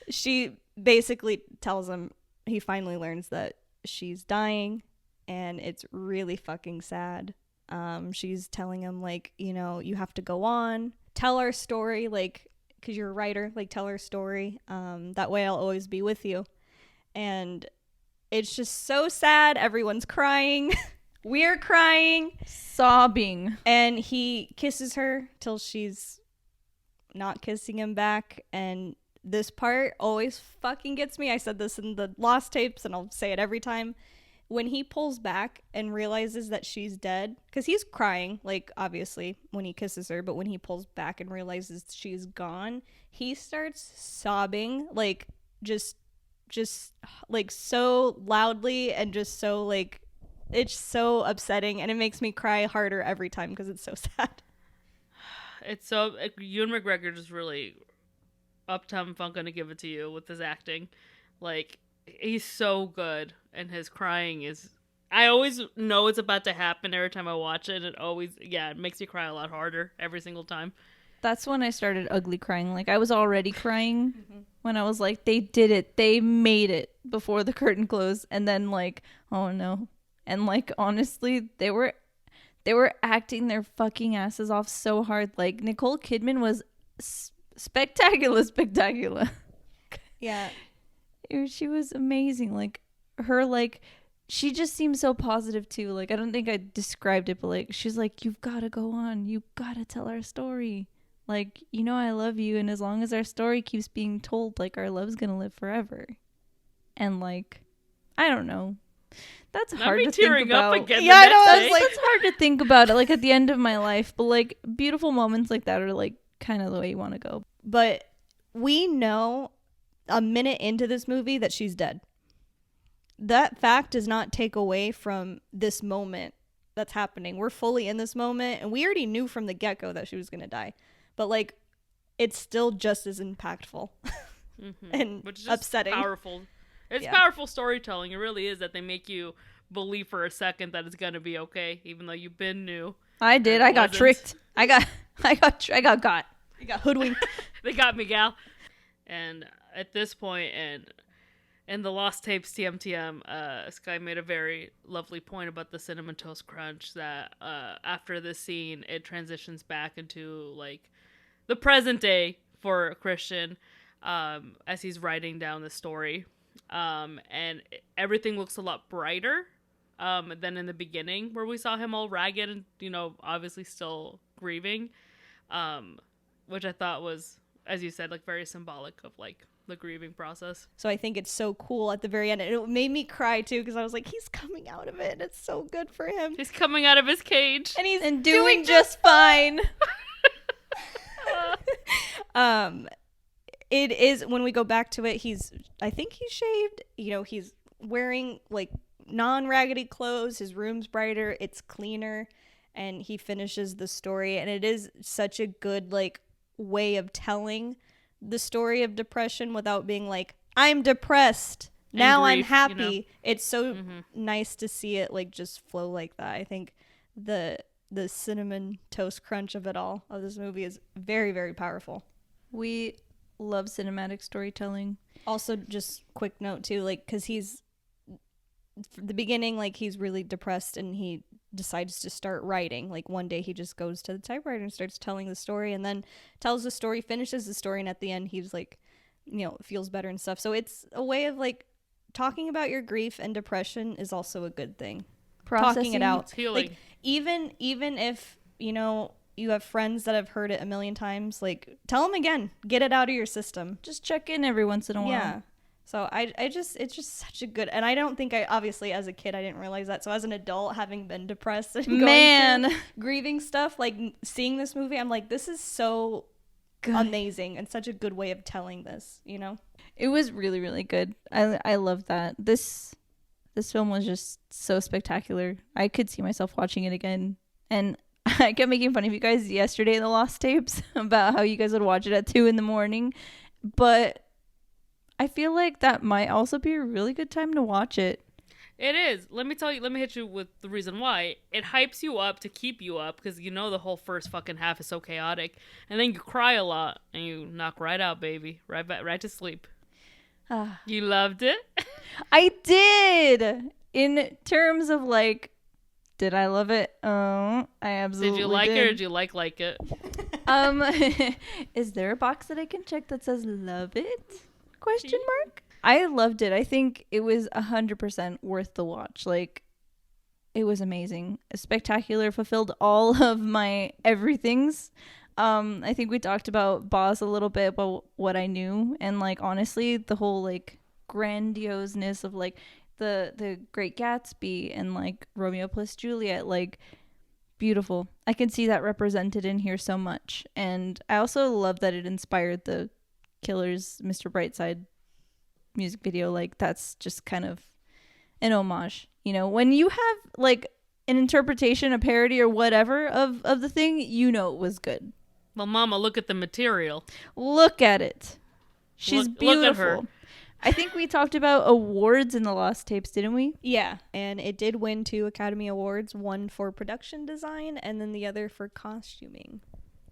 she basically tells him, he finally learns that she's dying, and it's really fucking sad. She's telling him, like, you have to go on, tell our story, like, because you're a writer, like, tell our story. That way I'll always be with you. And it's just so sad. Everyone's crying. We're crying.
Sobbing.
And he kisses her till she's not kissing him back, and this part always fucking gets me. I said this in the Lost tapes, and I'll say it every time. When he pulls back and realizes that she's dead, because he's crying, like, obviously, when he kisses her, but when he pulls back and realizes she's gone, he starts sobbing, like, just like, so loudly, and just so, like, it's so upsetting, and it makes me cry harder every time, because it's so sad.
It's so... Ewan McGregor just really... Uptown Funk gonna give it to you with his acting. Like, he's so good, and his crying is... I always know it's about to happen every time I watch it. It makes me cry a lot harder every single time.
That's when I started ugly crying. Like, I was already crying when I was like, they did it. They made it before the curtain closed. And then, like, oh no. And, like, honestly, they were acting their fucking asses off so hard. Like, Nicole Kidman was... spectacular.
Yeah.
She was amazing. Like, her, like, she just seems so positive too. Like, I don't think I described it, but like, she's like, you've got to go on. You got to tell our story. Like, I love you, and as long as our story keeps being told, like, our love's gonna live forever. And like, I don't know. That's hard to think about.
Again,
yeah, I know. That's hard to think about it. Like, at the end of my life, but like, beautiful moments like that are like kind of the way you want to go.
But we know a minute into this movie that she's dead. That fact does not take away from this moment that's happening. We're fully in this moment, and we already knew from the get-go that she was going to die. But like, it's still just as impactful and
which is just
upsetting.
Powerful. It's powerful storytelling. It really is, that they make you believe for a second that it's going to be okay, even though you've been new.
I did. I got tricked. I got got.
You got hoodwinked.
They got me, gal. And at this point, and in the Lost Tapes TMTM, Skye made a very lovely point about the Cinnamon Toast Crunch, that after this scene, it transitions back into like the present day for Christian, as he's writing down the story. And everything looks a lot brighter than in the beginning, where we saw him all ragged and, obviously still grieving. Which I thought was, as you said, like very symbolic of like the grieving process.
So I think it's so cool at the very end. And it made me cry too because I was like, he's coming out of it. And it's so good for him.
He's coming out of his cage.
And he's
doing just fine.
It is, when we go back to it, I think he's shaved. You know, he's wearing like non-raggedy clothes. His room's brighter. It's cleaner. And he finishes the story. And it is such a good like way of telling the story of depression without being like, I'm depressed. Now I'm happy. You know? It's so nice to see it like just flow like that. I think the cinnamon toast crunch of it all, of this movie, is very, very powerful.
We love cinematic storytelling.
Also, just quick note too, like, because he's, the beginning, like, he's really depressed and he decides to start writing. Like, one day he just goes to the typewriter and starts telling the story, and then tells the story, finishes the story, and at the end he's like, you know, feels better and stuff. So it's a way of like talking about your grief, and depression is also a good thing. Talking it out.
It's healing.
Like, even if, you know, you have friends that have heard it a million times, like, tell them again. Get it out of your system.
Just check in every once in a while.
Yeah. So it's just such a good, and I don't think obviously as a kid I didn't realize that. So as an adult, having been depressed and going through grieving stuff, like seeing this movie, I'm like, this is so good. Amazing, and such a good way of telling this, you know?
It was really, really good. I love that. This film was just so spectacular. I could see myself watching it again. And I kept making fun of you guys yesterday in the Lost Tapes about how you guys would watch it at 2 a.m. But I feel like that might also be a really good time to watch it.
It is. Let me hit you with the reason why. It hypes you up to keep you up because you know the whole first fucking half is so chaotic. And then you cry a lot and you knock right out, baby. Right to sleep. You loved it?
I did. In terms of like, did I love it? I absolutely
did. You like
did.
it, or did you like it?
Is there a box that I can check that says love it? Question mark. I loved it. I think it was 100% worth the watch. Like, it was amazing. Spectacular. Fulfilled all of my everythings. I think we talked about Boz a little bit about what I knew, and like honestly, the whole like grandioseness of like the Great Gatsby and like Romeo plus Juliet, like beautiful. I can see that represented in here so much, and I also love that it inspired the Killer's Mr. Brightside music video. Like, that's just kind of an homage, you know, when you have like an interpretation, a parody or whatever of the thing, you know it was good.
Well, Mama, look at the material.
Look at it. She's beautiful.
Look at her.
I think we talked about awards in the Lost Tapes, didn't we?
Yeah, and it did win 2 Academy Awards, one for production design and then the other for costuming.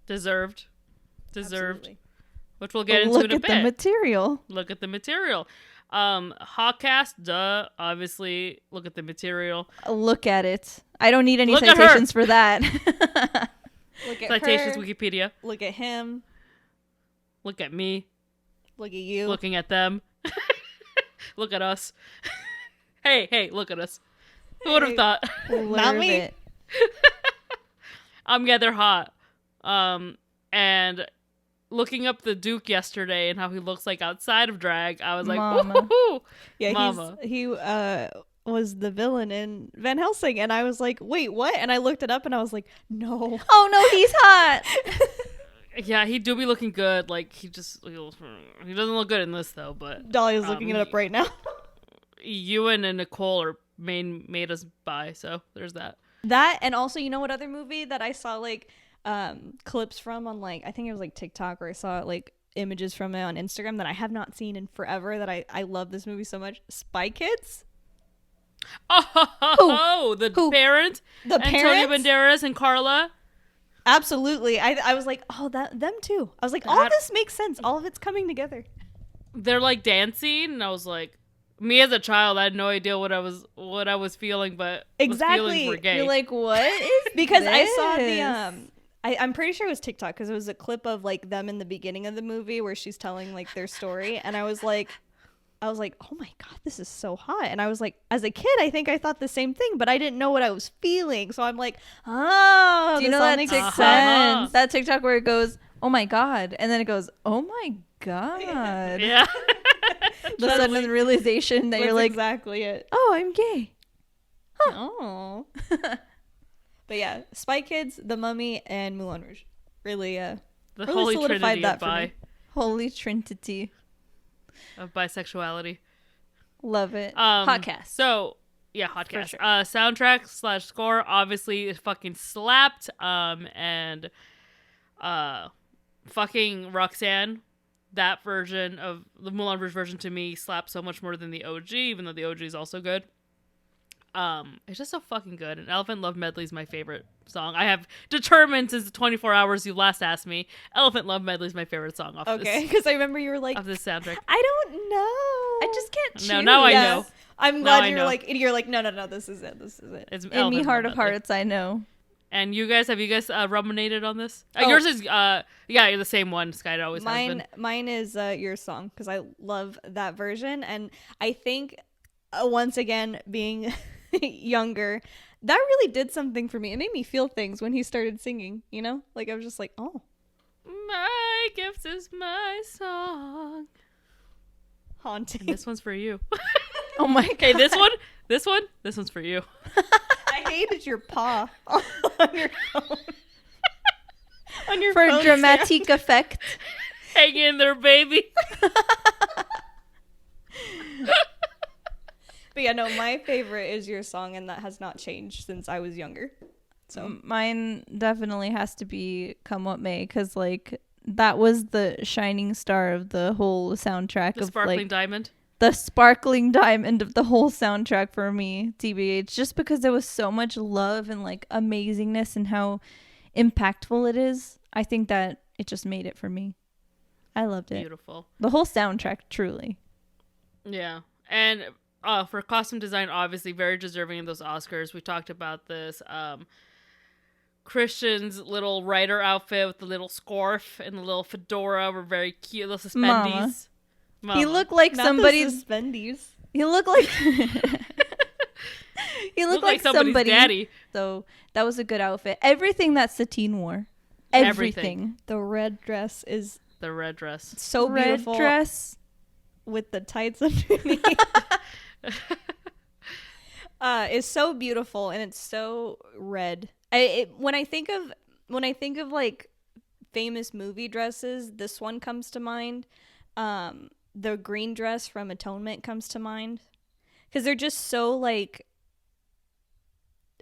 Deserved.
Absolutely.
Which we'll get into in a bit.
Look at the material.
Look at the material. Hawkcast, duh. Obviously, look at the material.
Look at it. I don't need any citations for that.
Look at
Citations,
her.
Wikipedia.
Look at him.
Look at me.
Look at you.
Looking at them. Look at us. Hey, look at us. Who would have thought?
Not me.
Yeah, they're hot. And looking up the Duke yesterday and how he looks like outside of drag, I was like,
Mawma.
woohoo!
Yeah,
Mawma.
he was the villain in Van Helsing, and I was like, wait, what? And I looked it up, and I was like, no.
Oh no, he's hot.
Yeah, he do be looking good. Like, he doesn't look good in this though. But
Dolly is looking it up right now.
Ewan and Nicole made us buy. So there's that.
That, and also, you know what other movie that I saw like clips from on, like, I think it was like TikTok, or I saw like images from it on Instagram that I have not seen in forever, that I love this movie so much. Spy Kids.
Oh, the parent,
the
Antonio
parents?
Banderas and Carla.
Absolutely. I was like, oh, them too. I was like, all this makes sense. All of it's coming together.
They're like dancing, and I was like, me as a child, I had no idea what I was feeling, but
Exactly.
those feelings were gay.
You're like, what is
Because
this?
I saw the I'm pretty sure it was TikTok, because it was a clip of like them in the beginning of the movie where she's telling like their story, and I was like, oh my god, this is so hot. And I was like, as a kid, I think I thought the same thing, but I didn't know what I was feeling. So I'm like, oh,
Do you know that TikTok? That TikTok where it goes, oh my god, and then it goes, oh my god.
Yeah.
The sudden realization that
That's
you're like,
exactly it.
oh, I'm gay.
Oh. But yeah, Spy Kids, The Mummy, and Moulin Rouge. Really,
The
really
holy
solidified
trinity
that
of
for me.
Holy Trinity.
bisexuality.
Love it. Hotcast.
So yeah, Hotcast.
sure.
Soundtrack / score obviously it fucking slapped. And fucking Roxanne, that version of the Moulin Rouge version to me slapped so much more than the OG, even though the OG is also good. It's just so fucking good. And Elephant Love Medley is my favorite song. I have determined since the 24 hours you last asked me, Elephant Love Medley is my favorite song off
Okay,
this
because I remember you were like,
of this soundtrack.
I don't know. I just can't choose.
No, now I know.
I'm
Now
glad
I
you're
know.
like, no, this is it. This is it.
It's
In me,
Elephant
heart
Love
of
Medley.
hearts, I know.
And you guys, have you guys ruminated on this?
Oh.
Yours is yeah, you're the same one. Skye always has been.
Mine is your song because I love that version, and I think once again being younger, that really did something for me. It made me feel things when he started singing. You know, like I was just like, oh,
My gift is my song.
haunting.
And this one's for you.
Oh my god.
Okay, this one's for you.
I hated your paw on your phone. On your
For
phone
dramatic effect.
Hang in there, baby.
But yeah, no, my favorite is your song, and that has not changed since I was younger. So
Mine definitely has to be Come What May, because like that was the shining star of the whole soundtrack
The
of
sparkling
like
diamond.
the sparkling diamond of the whole soundtrack for me, TBH, just because there was so much love and like amazingness and how impactful it is. I think that it just made it for me. I loved it.
Beautiful.
The whole soundtrack, truly.
Yeah. And for costume design, obviously very deserving of those Oscars. We talked about this. Christian's little writer outfit with the little scarf and the little fedora were very cute. Little suspendies.
He
Mama.
looked like
not
somebody's.
the suspendies.
He looked like. He
Looked
looked like
somebody's
somebody.
daddy.
So that was a good outfit. Everything that Satine wore. Everything.
The red dress is
The red dress.
so
Red
beautiful
dress.
with the tights underneath. Is so beautiful, and it's so red. When I think of like famous movie dresses, this one comes to mind. The green dress from Atonement comes to mind because they're just so like,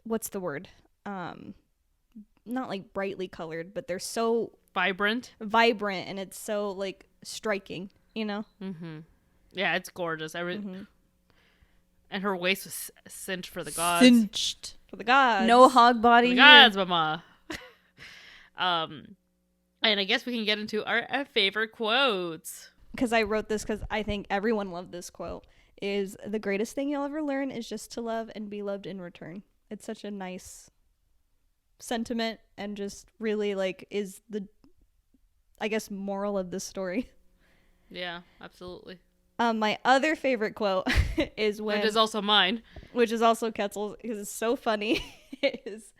what's the word? Not like brightly colored, but they're so
Vibrant.
vibrant, and it's so like striking, you know.
Mm-hmm. Yeah, it's gorgeous.
Mm-hmm.
And her waist was cinched for the gods.
Cinched.
For the gods.
No hog
For
body.
the
here.
gods, mama. And I guess we can get into our favorite quotes.
Because I wrote this because I think everyone loved this quote, is the greatest thing you'll ever learn is just to love and be loved in return. It's such a nice sentiment and just really like is the, I guess, moral of this story.
Yeah, absolutely.
My other favorite quote is when,
Which is also mine.
which is also Ketzel's, because it's so funny, is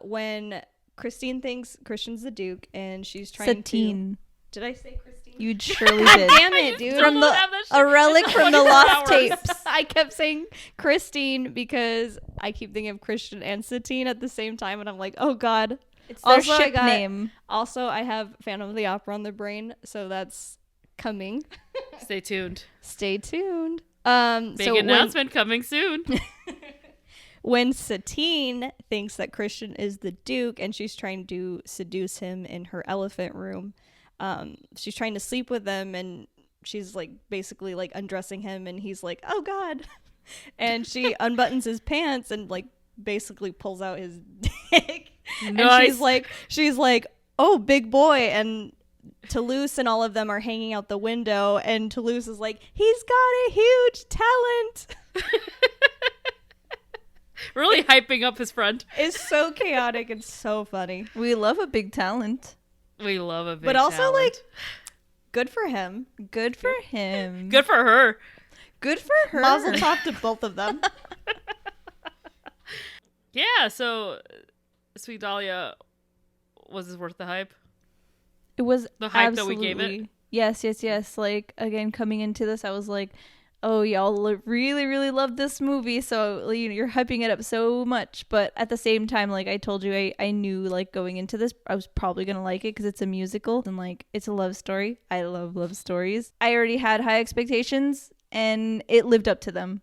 when Christine thinks Christian's the Duke and she's trying
Satine.
to. Did I say Christine?
You surely
God
did.
damn it, dude.
From the
Have that shit.
a relic
It's
from the
24
lost
hours.
tapes.
I kept saying Christine because I keep thinking of Christian and Satine at the same time, and I'm like, oh god.
It's their
Also, I
ship
got-
name.
Also, I have Phantom of the Opera on the brain, so that's coming.
Stay tuned.
Stay tuned.
Big
So
announcement coming soon.
when Satine thinks that Christian is the Duke and she's trying to seduce him in her elephant room, she's trying to sleep with him, and she's like basically like undressing him, and he's like, oh god. And she unbuttons his pants and like basically pulls out his dick. And
Nice.
she's like, oh, big boy. And Toulouse and all of them are hanging out the window, and Toulouse is like, he's got a huge talent.
Really hyping up his friend.
It's so chaotic and so funny.
We love a big talent.
We love a big
But also,
talent.
like, good for him.
Good for him.
Good for her.
Good for her.
Mazel tov to both of them.
Yeah, so Sweet Dahlia, was this worth the hype?
It was
The hype that we gave it?
absolutely Yes. Like, again, coming into this, I was like, oh, y'all really, really love this movie, so you're hyping it up so much. But at the same time, like I told you, I knew, like, going into this, I was probably gonna like it because it's a musical and, like, it's a love story. I love love stories. I already had high expectations, and it lived up to them,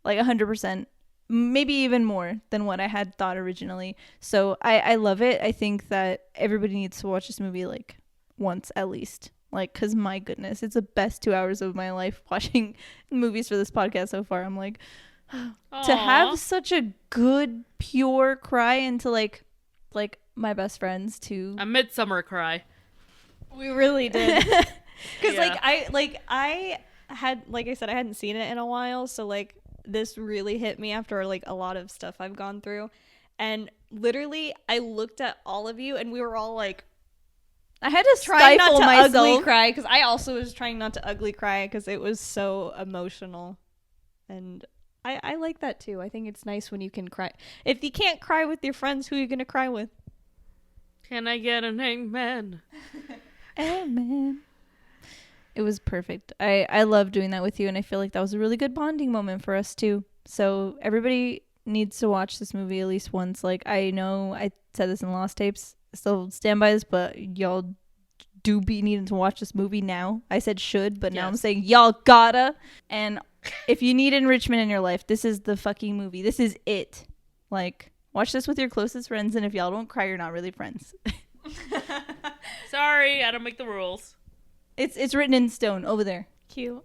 like 100%. Maybe even more than what I had thought originally. So I love it. I think that everybody needs to watch this movie, like, once at least. Like, because my goodness, it's the best 2 hours of my life watching movies for this podcast so far. I'm like, to have such a good, pure cry into, like my best friends too.
A midsummer cry.
We really did. Because,
Yeah.
I had, like I said, I hadn't seen it in a while. So, like, this really hit me after, like, a lot of stuff I've gone through. And literally, I looked at all of you and we were all like,
I had to
trying
stifle
not to
myself.
ugly cry, because I also was trying not to ugly cry because it was so emotional. And I like that too. I think it's nice when you can cry. If you can't cry with your friends, who are you going to cry with?
Can I get an amen?
Amen. It was perfect. I love doing that with you, and I feel like that was a really good bonding moment for us too. So everybody needs to watch this movie at least once. Like, I know I said this in Lost Tapes, still stand by this, but y'all do be needing to watch this movie now. I said should, but now I'm saying y'all gotta. And if you need enrichment in your life, this is the fucking movie. This is it. Like, watch this with your closest friends, and if y'all don't cry, you're not really friends.
Sorry, I don't make the rules.
It's written in stone over there.
Cute.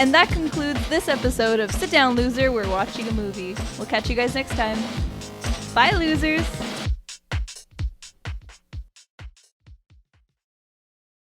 And that concludes this episode of Sit Down Loser, We're Watching a Movie. We'll catch you guys next time. Bye, losers!